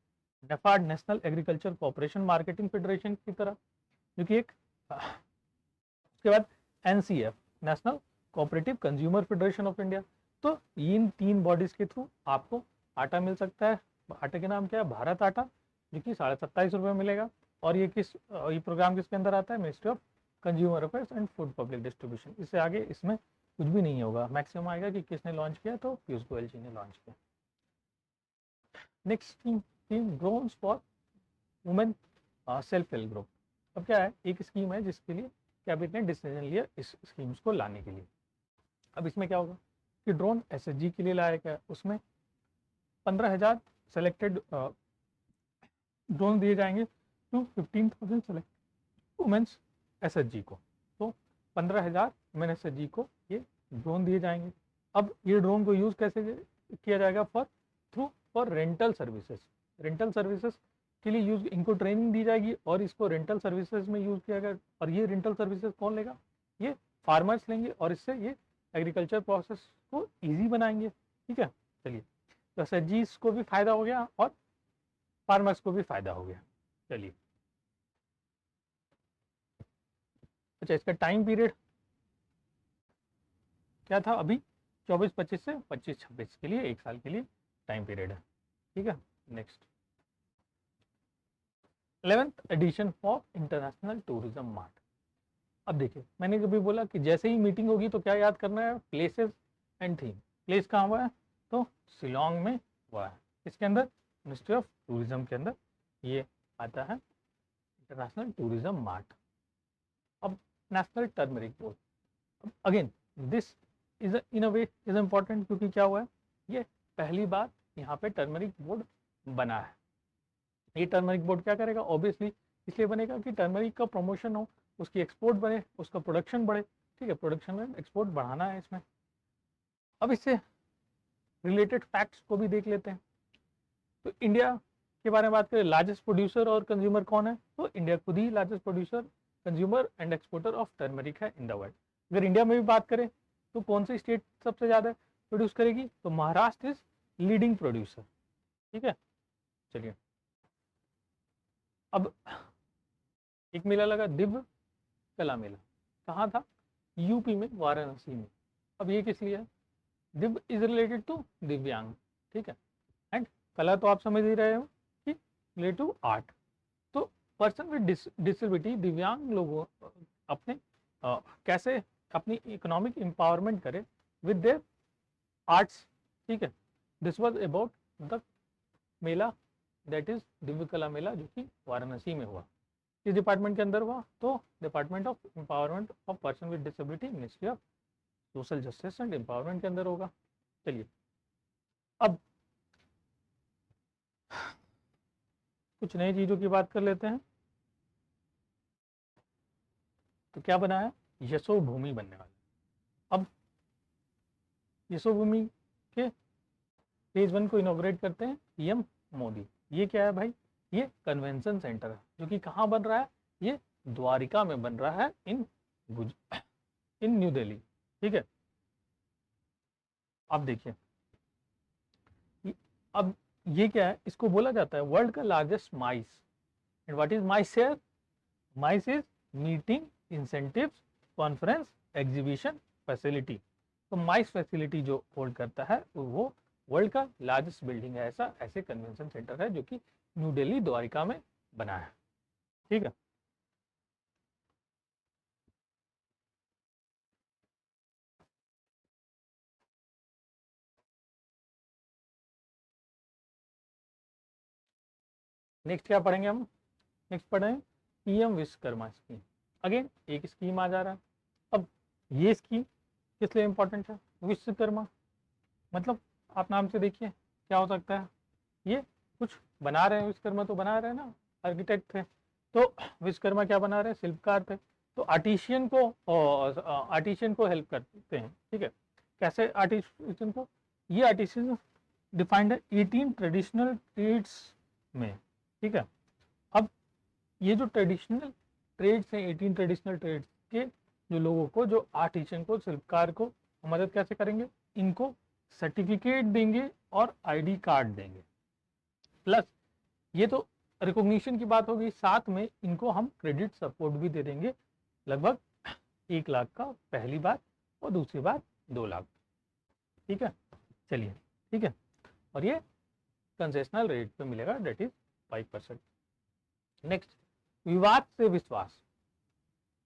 NAFED national agriculture cooperation marketing federation की तरह, जो कि एक उसके बाद NCF national cooperative consumer federation of India. तो इन 3 बॉडीज के थ्रू आपको आटा मिल सकता है। आटे के नाम क्या है? भारत आटा, जो कि 27.5 रुपये मिलेगा। और ये प्रोग्राम किसके अंदर आता है? Ministry of consumer affairs and food public distribution. इससे आगे इसमें कुछ भी नहीं होगा। मैक्सिमम आएगा कि किसने लॉन्च किया, तो पीयूष गोयल जी ने लॉन्च किया। Next scheme drones for women self help group. अब क्या है, एक स्कीम है जिसके लिए कैबिनेट ने डिसीजन लिया इस स्कीम्स को लाने के लिए। अब इसमें क्या होगा कि ड्रोन एसएचजी के लिए लाया गया, उसमें 15,000 सेलेक्टेड ड्रोन दिए जाएंगे टू 15,000 सेलेक्ट वुमेन्स एसएचजी को। तो 15,000 वुमेन एसएचजी को ये ड्रोन दिए जाएंगे। अब ये ड्रोन को यूज़ कैसे किया जाएगा? For rental services. Rental services के लिए यूज, इनको ट्रेनिंग दी जाएगी और इसको रेंटल सर्विसेज में यूज़ किया जाएगा। और ये रेंटल सर्विसेज कौन लेगा? ये फार्मर्स लेंगे, और इससे ये एग्रीकल्चर प्रोसेस को ईजी बनाएंगे। ठीक है, चलिए, तो एसएचजीज को भी फायदा हो गया और फार्मर्स को भी फायदा हो गया। चलिए, अच्छा, इसका टाइम पीरियड क्या था? अभी 24-25 से 25-26 के लिए, 1 साल के लिए टाइम पीरियड है। ठीक है, next 11th edition for international tourism mart. अब देखिए, मैंने कभी बोला कि जैसे ही मीटिंग होगी तो क्या याद करना है? Places and theme. प्लेस कहाँ हुआ है? तो शिलोंग में हुआ है। इसके अंदर मिनिस्ट्री ऑफ टूरिज्म के अंदर ये आता है, इंटरनेशनल टूरिज्म मार्ट। अब नेशनल टर्मरिक बोर्ड, अब again this is in a way is important, क्योंकि क्या हुआ है, ये पहली बार यहाँ पे टर्मरिक बोर्ड बना है। ये टर्मरिक बोर्ड क्या करेगा? ऑब्वियसली इसलिए बनेगा कि टर्मरिक का प्रमोशन हो, उसकी एक्सपोर्ट बढ़े, उसका प्रोडक्शन बढ़े। ठीक है, प्रोडक्शन में एक्सपोर्ट बढ़ाना है इसमें। अब इससे रिलेटेड फैक्ट्स को भी देख लेते हैं। तो इंडिया के बारे में बात करें, लार्जेस्ट प्रोड्यूसर और कंज्यूमर कौन है? तो इंडिया खुद ही largest producer, consumer and exporter of turmeric है इन द वर्ल्ड। अगर इंडिया में भी बात करें तो कौन सी स्टेट सबसे ज़्यादा प्रोड्यूस करेगी? तो महाराष्ट्र इज लीडिंग प्रोड्यूसर। ठीक है, चलिए, अब एक मेला लगा, दिव्य कला मेला। कहाँ था? यूपी में, वाराणसी में। अब ये किस लिए है? दिव्य इज रिलेटेड टू दिव्यांग। ठीक है, एंड कला तो आप समझ ही रहे हो कि रिलेटेड टू आर्ट। तो पर्सन विद डिसेबिलिटी, दिव्यांग लोगों अपने कैसे अपनी इकोनॉमिक एम्पावरमेंट करे विद देयर आर्ट्स। ठीक है, this was about the Mela, that is Divya कला मेला, जो कि वाराणसी में हुआ। किस डिपार्टमेंट के अंदर हुआ? तो department of empowerment of person with disability, ministry of social justice and empowerment के अंदर होगा। चलिए, अब कुछ नई चीज़ों की बात कर लेते हैं। तो क्या बना है? यशोभूमि बनने वाला। अब यशोभूमि के फेज 1 को इनॉग्रेट करते हैं पीएम मोदी। ये क्या है भाई? ये कन्वेंशन सेंटर है, जो कि कहाँ बन रहा है? ये द्वारिका में बन रहा है, इन न्यू दिल्ली। ठीक है, अब देखिए, अब ये क्या है? इसको बोला जाता है वर्ल्ड का largest mice. And what is mice here? Mice is meeting, incentives, conference, exhibition facility. तो माइस फैसिलिटी जो होल्ड करता है वो वर्ल्ड का लार्जेस्ट बिल्डिंग है, ऐसे कन्वेंशन सेंटर है, जो कि न्यू दिल्ली द्वारिका में बना है। ठीक है, नेक्स्ट क्या पढ़ेंगे हम? नेक्स्ट पढ़ें पीएम विश्वकर्मा स्कीम। अगेन एक स्कीम आ जा रहा है। अब ये स्कीम किस लिए इंपॉर्टेंट है? विश्वकर्मा मतलब आप नाम से देखिए क्या हो सकता है। ये कुछ बना रहे हैं, विश्वकर्मा तो बना रहे हैं ना, आर्किटेक्ट थे। तो विश्वकर्मा क्या बना रहे हैं? शिल्पकार थे। तो आर्टिशियन को हेल्प करते हैं। ठीक है, कैसे आर्टिशियन को? ये आर्टिशियन डिफाइंड है 18 ट्रेडिशनल ट्रेड्स में। ठीक है, अब ये जो ट्रेडिशनल ट्रेड्स हैं, 18 ट्रेडिशनल ट्रेड्स के जो लोगों को, जो आर्टिशियन को, शिल्पकार को मदद कैसे करेंगे? इनको सर्टिफिकेट देंगे और आईडी कार्ड देंगे। प्लस ये तो रिकॉग्निशन की बात होगी, साथ में इनको हम क्रेडिट सपोर्ट भी दे देंगे, लगभग 1 लाख का पहली बार और दूसरी बार 2 लाख। ठीक है, चलिए, ठीक है, और ये कंसेशनल रेट पे मिलेगा, डेट इज 5%। नेक्स्ट, विवाद से विश्वास,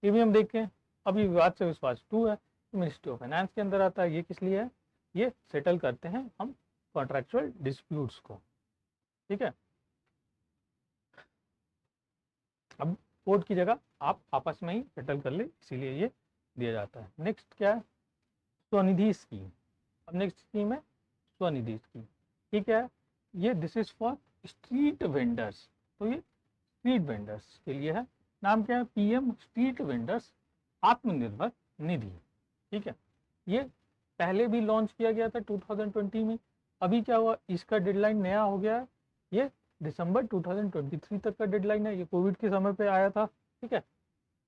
ये भी हम देखें। अभी विवाद से विश्वास 2 है, मिनिस्ट्री ऑफ फाइनेंस के अंदर आता है। ये किस लिए है? ये सेटल करते हैं हम कॉन्ट्रैक्चुअल डिस्प्यूट्स को, ठीक है। अब कोर्ट की जगह आप आपस में ही सेटल कर ले, इसीलिए ये दिया जाता है। नेक्स्ट क्या है? स्वनिधि स्कीम। अब नेक्स्ट स्कीम है स्वनिधि स्कीम। ये क्या है? ये this is for street vendors, तो ये स्ट्रीट वेंडर्स के लिए है। नाम क्या है? PM street vendors Atmanirbhar Nidhi, ठीक है। ये पहले भी लॉन्च किया गया था 2020 में। अभी क्या हुआ, इसका डेडलाइन नया हो गया है, ये दिसंबर 2023 तक का डेडलाइन है। ये कोविड के समय पे आया था, ठीक है।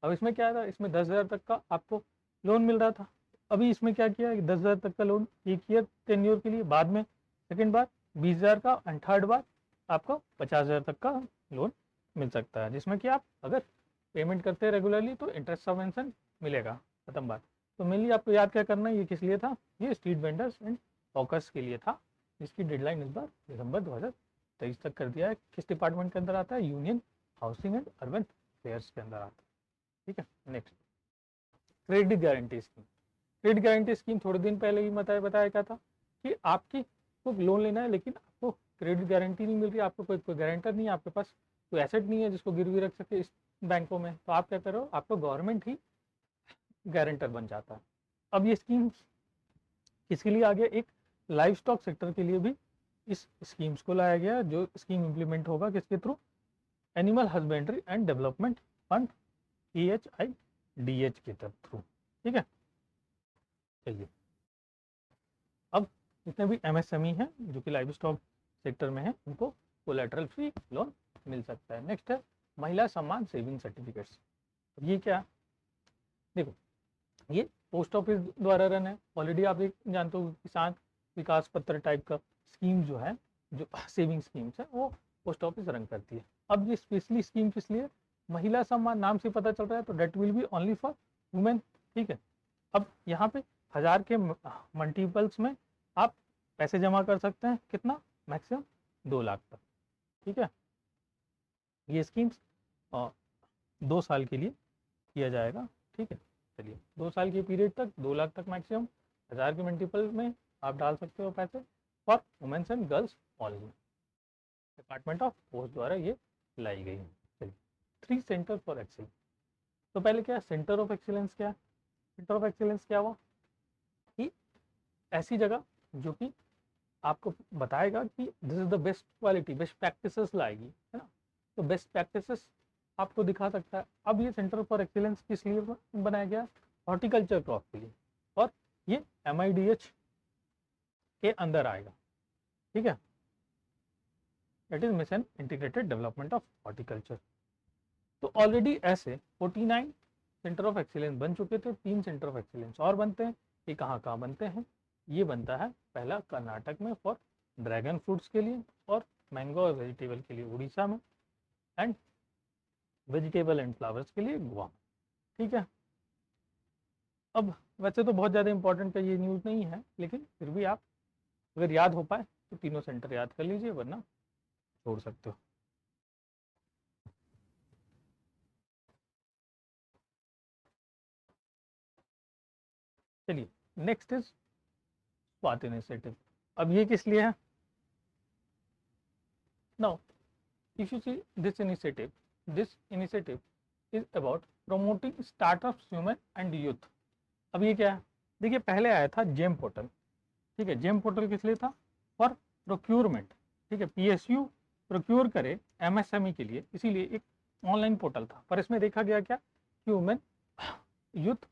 अब इसमें क्या था, इसमें 10,000 तक का आपको लोन मिल रहा था। अभी इसमें क्या किया कि 10,000 तक का लोन एक ईयर टेन्योर के लिए, बाद में सेकेंड बार 20,000 का, एंड थर्ड बार आपको 50,000 तक का लोन मिल सकता है, जिसमें कि आप अगर पेमेंट करते हैं रेगुलरली तो इंटरेस्ट सबवेंशन मिलेगा। खत्म बात। तो मेनली आपको याद क्या करना है, ये किस लिए था? ये स्ट्रीट वेंडर्स एंड हॉकर्स के लिए था, जिसकी डेडलाइन इस बार दिसंबर 2023 तक कर दिया है। किस डिपार्टमेंट के अंदर आता है? Union housing and urban affairs के अंदर आता है, ठीक है। Next, credit guarantee scheme. Credit guarantee scheme थोड़े दिन पहले ही बताया क्या था कि आपकी को लोन लेना है, लेकिन आपको क्रेडिट गारंटी नहीं मिल रही, आपको कोई गारंटर नहीं है, आपके पास कोई एसेट नहीं है जिसको गिरवी रख सके इस बैंकों में, तो आप क्या करो, आपको गवर्नमेंट ही गारंटर बन जाता है। अब ये स्कीम किसके लिए आ गया? एक लाइव स्टॉक सेक्टर के लिए भी इस स्कीम्स को लाया गया, जो स्कीम इम्प्लीमेंट होगा किसके through? Animal husbandry and development fund, EHIDH के थ्रू, ठीक है। चलिए, अब जितने भी MSME हैं जो कि लाइव स्टॉक सेक्टर में है, उनको कोलैटरल फ्री लोन मिल सकता है। नेक्स्ट है महिला सम्मान सेविंग सर्टिफिकेट्स। ये क्या? देखो, ये पोस्ट ऑफिस द्वारा रन है। ऑलरेडी आप एक जानते हो, किसान विकास पत्र टाइप का स्कीम जो है, जो सेविंग स्कीम्स है, वो पोस्ट ऑफिस रन करती है। अब ये स्पेशली स्कीम किस लिए? महिला सम्मान, नाम से पता चल रहा है, तो that will be only for women, ठीक है। अब यहाँ पे 1000 के मल्टीपल्स में आप पैसे जमा कर सकते हैं, कितना? मैक्सिमम 2 लाख तक, ठीक है। ये स्कीम्स 2 साल के लिए किया जाएगा, ठीक है। चलिए, 2 साल के पीरियड तक 2 लाख तक मैक्सिमम, 1000 के मल्टीपल में आप डाल सकते हो पैसे, for womens and girls only. Department of post द्वारा ये लाई गई है। चलिए, 3 सेंटर फॉर एक्सीलेंस। तो पहले क्या है सेंटर ऑफ एक्सीलेंस? क्या है सेंटर ऑफ एक्सीलेंस? क्या हुआ कि ऐसी जगह जो कि आपको बताएगा कि this is the best quality, best practices लाएगी, है ना। तो बेस्ट प्रैक्टिसेस आपको दिखा सकता है। अब ये सेंटर फॉर एक्सीलेंस किस लिए बनाया गया? हॉर्टिकल्चर क्रॉप के लिए, और ये MIDH के अंदर आएगा, ठीक है। That is mission integrated development of horticulture. तो ऑलरेडी ऐसे 49 सेंटर ऑफ एक्सीलेंस बन चुके थे, 3 सेंटर ऑफ एक्सीलेंस और बनते हैं। ये कहाँ कहाँ बनते हैं? ये बनता है पहला कर्नाटक में फॉर ड्रैगन फ्रूट्स के लिए, और मैंगो और वेजिटेबल के लिए उड़ीसा में, एंड वेजिटेबल एंड फ्लावर्स के लिए गोवा, ठीक है। अब वैसे तो बहुत ज़्यादा इंपॉर्टेंट का ये न्यूज़ नहीं है, लेकिन फिर भी आप अगर याद हो पाए तो तीनों सेंटर याद कर लीजिए, वरना छोड़ सकते हो। चलिए, नेक्स्ट इज स्वात इनिशिएटिव। अब ये किस लिए है? Now if you see this initiative is about promoting startups, human and youth. अब ये क्या है? देखिए, पहले आया था जेम पोर्टल, ठीक है। जेम पोर्टल किस लिए था? फॉर प्रोक्यूरमेंट, ठीक है। PSU प्रोक्यूर करे MSME के लिए, इसीलिए एक ऑनलाइन पोर्टल था। पर इसमें देखा गया क्या कि वुमेन, यूथ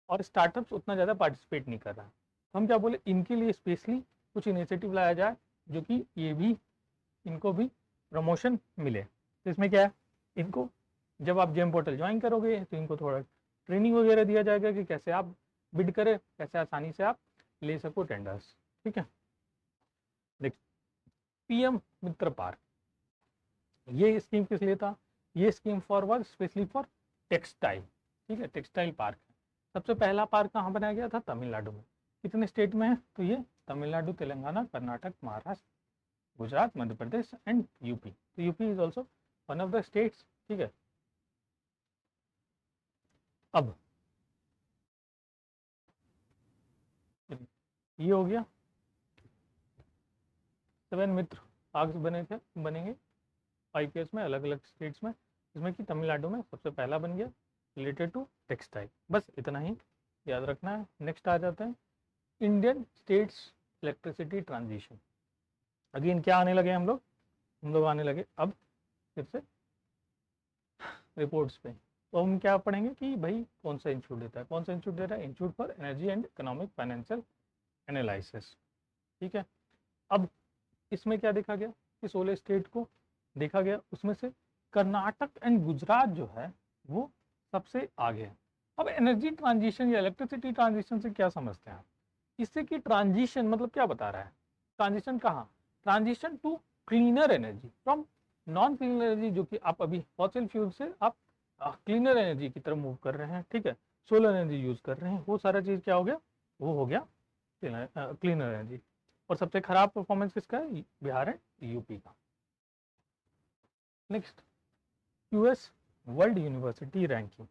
और स्टार्टअप्स उतना ज़्यादा पार्टिसिपेट नहीं कर रहा है। तो हम क्या बोले, इनके लिए स्पेशली कुछ इनिशिएटिव लाया जाए, जो कि ये भी, इनको भी प्रमोशन मिले। तो इसमें क्या है, इनको जब आप जेम पोर्टल ज्वाइन करोगे तो इनको थोड़ा ट्रेनिंग वगैरह दिया जाएगा कि कैसे आप बिड करें, कैसे आसानी से आप ले सको टेंडर्स, ठीक है। नेक्स्ट, PM मित्र पार्क। ये स्कीम किस लिए था? ये scheme for work specially for textile, ठीक है। टेक्सटाइल पार्क सबसे पहला पार्क कहाँ बनाया गया था? तमिलनाडु में। कितने स्टेट में है? तो ये तमिलनाडु, तेलंगाना, कर्नाटक, महाराष्ट्र, गुजरात, मध्य प्रदेश एंड यूपी। तो UP is also one of the states, ठीक है। अब ये हो गया 7 मित्र पार्क्स बनेंगे आईपीएस में अलग अलग स्टेट्स में, जिसमें कि तमिलनाडु में सबसे पहला बन गया रिलेटेड टू टेक्सटाइल। बस इतना ही याद रखना है। नेक्स्ट आ जाते हैं Indian states electricity transition. Again क्या आने लगे हम लोग आने लगे अब फिर से रिपोर्ट्स पे। तो हम क्या पढ़ेंगे कि भाई कौन सा इंस्टीट्यूट देता है, कौन सा इंस्टीट्यूट दे रहा है, institute for energy and economic financial analysis, ठीक है। अब इसमें क्या देखा गया कि 16 स्टेट को देखा गया, उसमें से कर्नाटक एंड गुजरात जो है वो सबसे आगे है। अब एनर्जी ट्रांजिशन या इलेक्ट्रिसिटी ट्रांजिशन से क्या समझते हैं आप? इससे कि ट्रांजिशन मतलब क्या बता रहा है, ट्रांजिशन कहाँ, transition to cleaner energy from non cleaner energy, जो कि आप अभी फॉसिल फ्यूल से आप क्लीनर एनर्जी की तरफ मूव कर रहे हैं, ठीक है, सोलर एनर्जी यूज कर रहे हैं, वो सारा चीज क्या हो गया, वो हो गया क्लीनर एनर्जी। और सबसे खराब परफॉर्मेंस किसका है, बिहार एंड यूपी का। Next US world university ranking.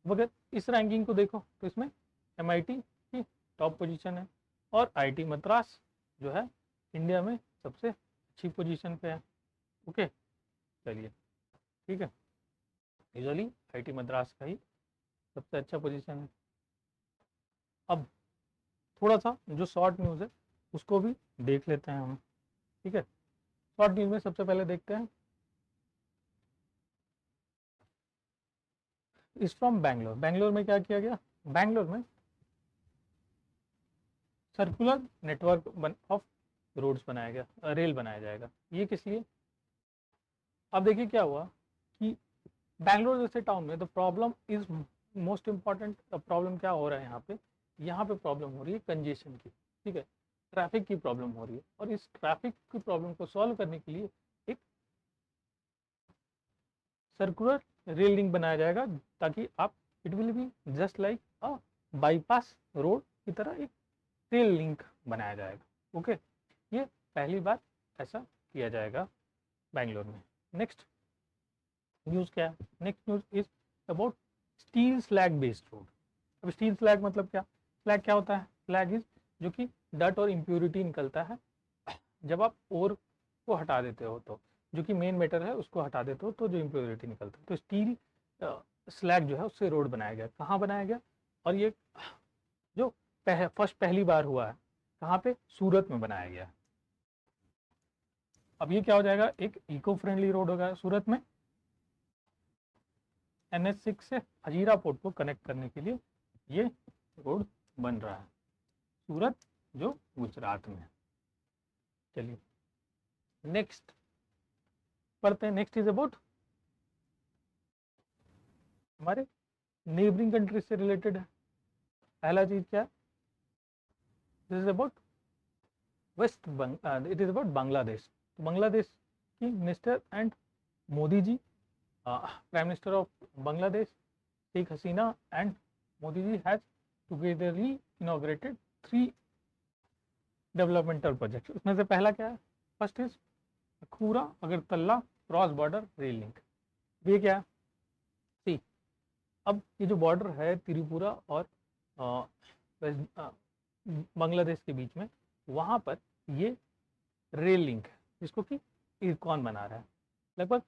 अगर इस रैंकिंग को देखो तो इसमें एमआईटी की टॉप पोजीशन है और आईआईटी मद्रास जो है इंडिया में सबसे अच्छी पोजीशन पे है। ओके चलिए ठीक है, यूजुअली आईआईटी मद्रास का ही सबसे अच्छा पोजीशन है। अब थोड़ा सा जो शॉर्ट न्यूज़ है उसको भी देख लेते हैं हम, ठीक है। शॉर्ट न्यूज़ में सबसे पहले देखते हैं इज फ्रॉम बैंगलोर। बैंगलोर में क्या किया गया, बैंगलोर में सर्कुलर नेटवर्क ऑफ रोड्स बनाया गया, रेल बनाया जाएगा। ये किस लिए, अब देखिए क्या हुआ कि बैंगलोर जैसे टाउन में the problem is most important. Problem क्या हो रहा है यहाँ पे प्रॉब्लम हो रही है कंजेशन की, ठीक है, ट्रैफिक की प्रॉब्लम हो रही है। और इस ट्रैफिक की प्रॉब्लम को सॉल्व करने के लिए एक सर्कुलर रेल लिंक बनाया जाएगा, ताकि आप it will be just like a bypass road की तरह एक रेल लिंक बनाया जाएगा। ओके, ये पहली बार ऐसा किया जाएगा बैंगलोर में। नेक्स्ट न्यूज़ क्या है, next news is about steel slag based road. अब स्टील स्लैग मतलब क्या, स्लैग क्या होता है, स्लैग इज जो कि डट और इम्प्योरिटी निकलता है जब आप ओर को हटा देते हो, तो जो कि मेन मैटर है उसको हटा देते हो तो जो इम्प्योरिटी निकलता है, तो स्टील स्लैग जो है उससे रोड बनाया गया। कहाँ बनाया गया, और ये जो फर्स्ट पहली बार हुआ है कहाँ पे, सूरत में बनाया गया। अब ये क्या हो जाएगा, एक इको फ्रेंडली रोड होगा सूरत में। NH6 से हजीरा पोर्ट को कनेक्ट करने के लिए ये रोड बन रहा है, सूरत जो गुजरात में है। चलिए नेक्स्ट पढ़ते हैं। नेक्स्ट इज अबाउट हमारे नेबरिंग कंट्रीज से रिलेटेड है। पहला चीज क्या है, this is about it is about Bangladesh. तो बांग्लादेश की minister and Modi ji, prime minister of Bangladesh Sheikh Hasina and Modi ji has togetherly inaugurated 3 developmental project. उसमें से पहला क्या है, first is Khura Agartala cross border rail link. ये क्या है, सी अब ये जो बॉर्डर है त्रिपुरा और बांग्लादेश के बीच में, वहाँ पर ये रेल लिंक है जिसको कि कौन बना रहा है, लगभग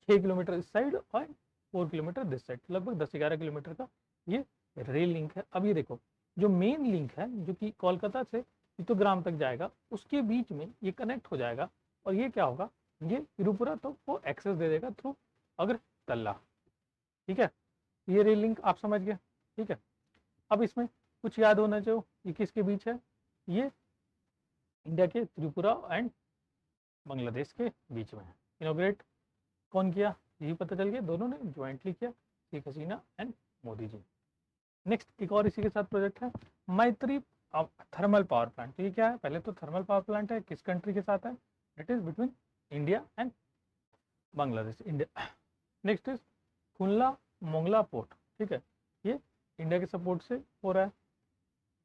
6 किलोमीटर इस साइड और 4 किलोमीटर दिस साइड, लगभग 10-11 किलोमीटर का ये रेल लिंक है। अब ये देखो जो मेन लिंक है जो कि कोलकाता से चित्तग्राम तक जाएगा, उसके बीच में ये कनेक्ट हो जाएगा और ये क्या होगा, ये त्रिपुरा तो को एक्सेस दे देगा थ्रू अगरतला, ठीक है। ये रेल लिंक आप समझ गए, ठीक है। अब इसमें कुछ याद होना चाहिए, ये किसके बीच है, ये इंडिया के त्रिपुरा एंड बांग्लादेश के बीच में है। इनोग्रेट कौन किया, यही पता चल गया, दोनों ने ज्वाइंटली किया, Sheikh Hasina and Modi ji. Next एक और इसी के साथ प्रोजेक्ट है मैत्री थर्मल पावर प्लांट। तो ये क्या है, पहले तो थर्मल पावर प्लांट है, किस कंट्री के साथ है, it is between India and Bangladesh, India. Next is खुल्ला मोंगला पोर्ट, ठीक है, ये इंडिया के सपोर्ट से हो रहा है।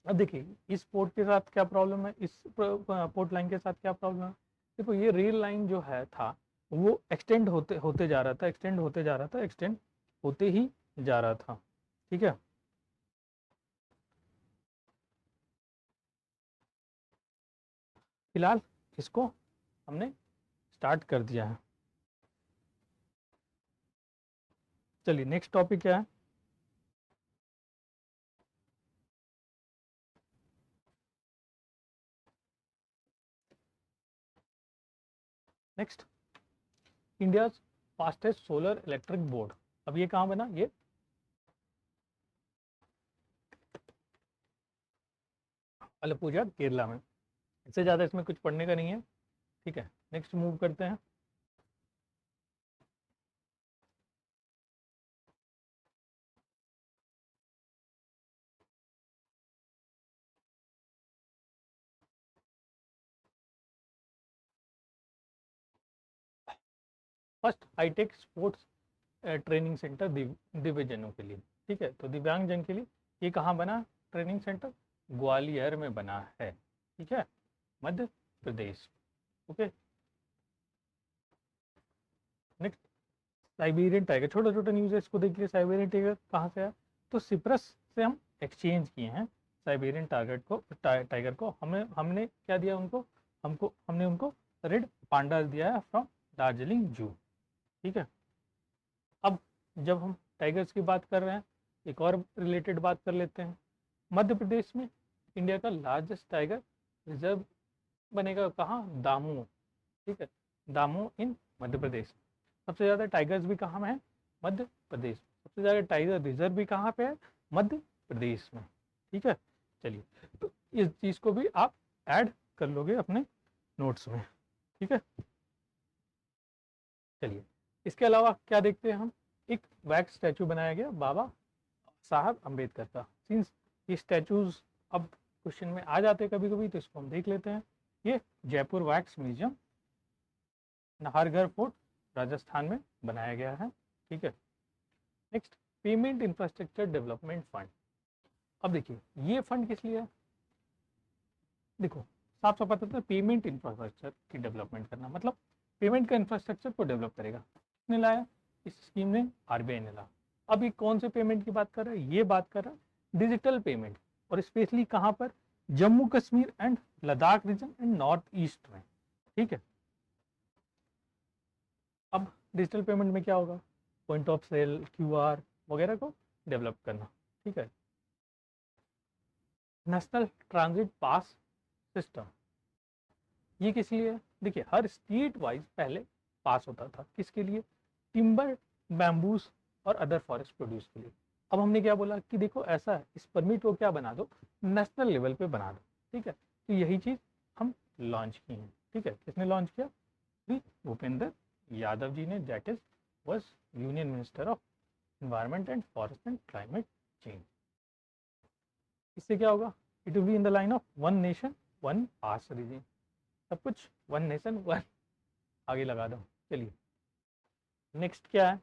अब देखिए इस पोर्ट के साथ क्या प्रॉब्लम है, इस पोर्ट लाइन के साथ क्या प्रॉब्लम है। देखो ये रेल लाइन जो है था वो एक्सटेंड होते होते जा रहा था, एक्सटेंड होते जा रहा था, एक्सटेंड होते ही जा रहा था। ठीक है, फिलहाल इसको हमने स्टार्ट कर दिया है। चलिए नेक्स्ट टॉपिक क्या है। Next, India fastest solar electric board. अब ये कहाँ बना, ये अलपुजा केरला में। इससे ज़्यादा इसमें कुछ पढ़ने का नहीं है। ठीक है, नेक्स्ट मूव करते हैं। First hi tech sports training centre दिव्यांगजनों के लिए। ठीक है, तो दिव्यांगजन के लिए ये कहाँ बना ट्रेनिंग सेंटर, ग्वालियर में बना है। ठीक है, Madhya Pradesh. Okay, next, Siberian tiger. छोटा छोटा न्यूज़ है, इसको देखिए। साइबेरियन टाइगर कहाँ से आया, तो सिप्रस से हम एक्सचेंज किए हैं साइबेरियन टाइगर को। हमने क्या दिया उनको, हमने उनको रेड पांडा दिया है फ्रॉम दार्जिलिंग जू। ठीक है, अब जब हम टाइगर्स की बात कर रहे हैं, एक और रिलेटेड बात कर लेते हैं। मध्य प्रदेश में इंडिया का लार्जेस्ट टाइगर रिजर्व बनेगा कहाँ, दामू। ठीक है, दामू इन मध्य प्रदेश। सबसे ज़्यादा टाइगर्स भी कहाँ में है, मध्य प्रदेश। सबसे ज़्यादा टाइगर रिजर्व भी कहाँ पे है, मध्य प्रदेश में। ठीक है, चलिए तो इस चीज़ को भी आप ऐड कर लोगे अपने नोट्स में। ठीक है, चलिए इसके अलावा क्या देखते हैं हम, एक वैक्स स्टैचू बनाया गया बाबा साहब अम्बेडकर का। सिंस ये स्टैचूज अब क्वेश्चन में आ जाते हैं कभी कभी, तो इसको हम देख लेते हैं। ये Jaipur wax museum, Nahargarh fort, Rajasthan में बनाया गया है। ठीक है, next, payment infrastructure development fund. अब देखिए ये फंड किस लिए है, देखो साफ साफ पता था, पेमेंट इंफ्रास्ट्रक्चर की डेवलपमेंट करना, मतलब पेमेंट का इंफ्रास्ट्रक्चर को डेवलप करेगा। किसने लाया, इस स्कीम ने आरबीआई ने लाया। अब ये कौन से पेमेंट की बात कर रहा है, ये बात कर रहा है डिजिटल पेमेंट, और स्पेशली कहाँ पर, Jammu Kashmir and Ladakh region and north east में। ठीक है, अब डिजिटल पेमेंट में क्या होगा, पॉइंट ऑफ सेल, क्यूआर वगैरह को डेवलप करना। ठीक है, नेशनल ट्रांजिट पास सिस्टम, ये किस लिए है, देखिए हर स्टेट वाइज पहले पास होता था, किसके लिए, टिम्बर, बैम्बूस और अदर फॉरेस्ट प्रोड्यूस के लिए। अब हमने क्या बोला कि देखो ऐसा है, इस परमिट को क्या बना दो, नेशनल लेवल पे बना दो। ठीक है, तो यही चीज हम लॉन्च की है। ठीक है, किसने लॉन्च किया, श्री भूपेंद्र यादव जी ने, that is was union minister of environment and forest and climate change. इससे क्या होगा, it will be in the line of one nation one pass region, सब कुछ वन नेशन वन आगे लगा दो। चलिए नेक्स्ट क्या है,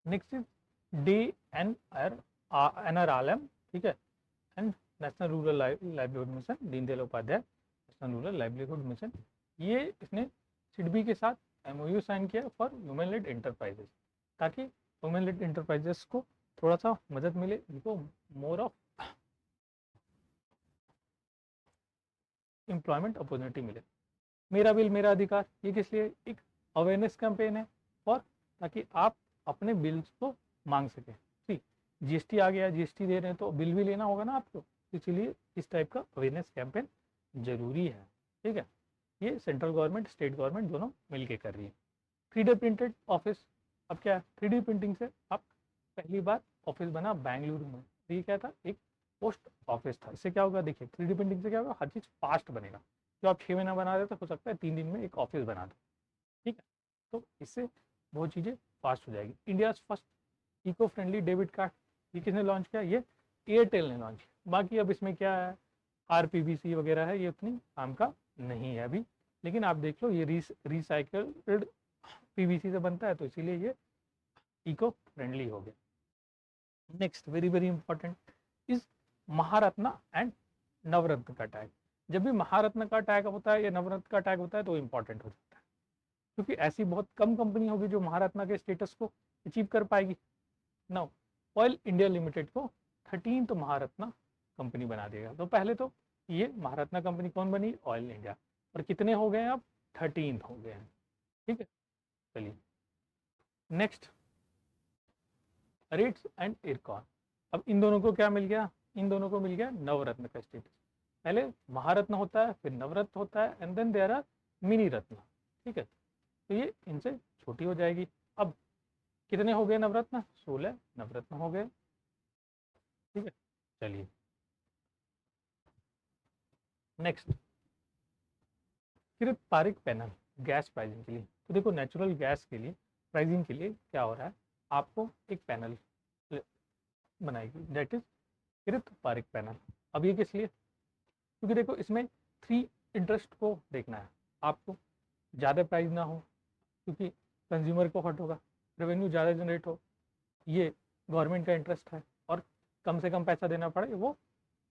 next is D N R L M. ठीक है, and national rural livelihood mission, Deendayal Upadhyaya national rural livelihood mission. ये इसने सिडबी के साथ एमओयू साइन किया फॉर ह्यूमन लेड एंटरप्राइजेस, ताकि ह्यूमन लेड एंटरप्राइजेस को थोड़ा सा मदद मिले, इनको मोर ऑफ एम्प्लॉयमेंट अपॉर्चुनिटी मिले। मेरा बिल मेरा अधिकार, ये किस लिए, एक अवेयरनेस कैंपेन है, और ताकि आप अपने बिल्स को मांग सके। ठीक, जीएसटी आ गया, जीएसटी दे रहे हैं तो बिल भी लेना होगा ना आपको, इसीलिए इस टाइप का अवेयरनेस कैंपेन जरूरी है। ठीक है, ये सेंट्रल गवर्नमेंट स्टेट गवर्नमेंट दोनों मिलके कर रही है। 3D प्रिंटेड ऑफिस, अब क्या है, 3D प्रिंटिंग से अब पहली बार ऑफिस बना बेंगलुरु में। ये क्या था, एक पोस्ट ऑफिस था। इससे क्या होगा, देखिए 3D प्रिंटिंग से क्या होगा, हर चीज़ फास्ट बनेगा। जो आप 6 महीना बना रहे थे, हो सकता है 3 दिन में एक ऑफिस बना दो। ठीक है, तो इससे बहुत चीज़ें फास्ट हो जाएगी। India first eco friendly debit card, ये किसने लॉन्च किया, ये एयरटेल ने लॉन्च किया। बाकी अब इसमें क्या है, आरपीवीसी वगैरह है, ये उतनी काम का नहीं है अभी, लेकिन आप देख लो ये रिसाइकल्ड पीवीसी से बनता है, तो इसीलिए ये इको फ्रेंडली हो गया। Next very very important is Maharatna and Navratna का टैग। जब भी महारत्न का टैग होता है या नवरत्न का टैग होता है तो इंपॉर्टेंट हो जाता है, क्योंकि ऐसी बहुत कम कंपनी होगी जो महारत्ना के स्टेटस को अचीव कर पाएगी। नाउ ऑयल इंडिया लिमिटेड को 13th महारत्ना कंपनी बना देगा। तो पहले तो ये महारत्ना कंपनी कौन बनी? Oil India. और कितने हो गए हैं अब? 13th हो गए हैं। ठीक है, चलिए नेक्स्ट रेट्स एंड इरकॉन। अब इन दोनों को क्या मिल गया? इन दोनों को मिल गया नवरत्न का स्टेटस। पहले महारत्न होता है, फिर नवरत्न होता है, and then there are mini ratna. ठीक है, तो ये इनसे छोटी हो जाएगी। अब कितने हो गए नवरत्न? 16 नवरत्न हो गए। ठीक है, चलिए नेक्स्ट कृत पारिक पैनल गैस प्राइसिंग के लिए। तो देखो नेचुरल गैस के लिए प्राइसिंग के लिए क्या हो रहा है, आपको एक पैनल बनाएगी, दैट इज कृत पारिक पैनल। अब ये किस लिए? क्योंकि देखो इसमें 3 इंटरेस्ट को देखना है आपको। ज़्यादा प्राइस ना हो क्योंकि कंज्यूमर को हर्ट होगा, रेवेन्यू ज़्यादा जनरेट हो, ये गवर्नमेंट का इंटरेस्ट है, और कम से कम पैसा देना पड़े, वो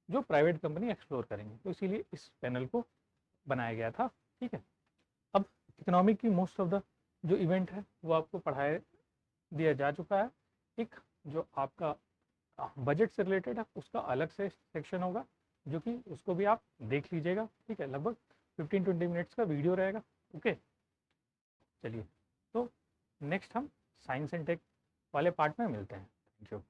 जो प्राइवेट कंपनी एक्सप्लोर करेंगे। तो इसीलिए इस पैनल को बनाया गया था। ठीक है, अब इकोनॉमिक की मोस्ट ऑफ द जो इवेंट है वो आपको पढ़ाया दिया जा चुका है। एक जो आपका बजट से रिलेटेड है उसका अलग से सेक्शन होगा, जो कि उसको भी आप देख लीजिएगा। ठीक है, लगभग 15-20 मिनट्स का वीडियो रहेगा। ओके, चलिए तो नेक्स्ट हम साइंस एंड टेक वाले पार्ट में मिलते हैं। Thank you.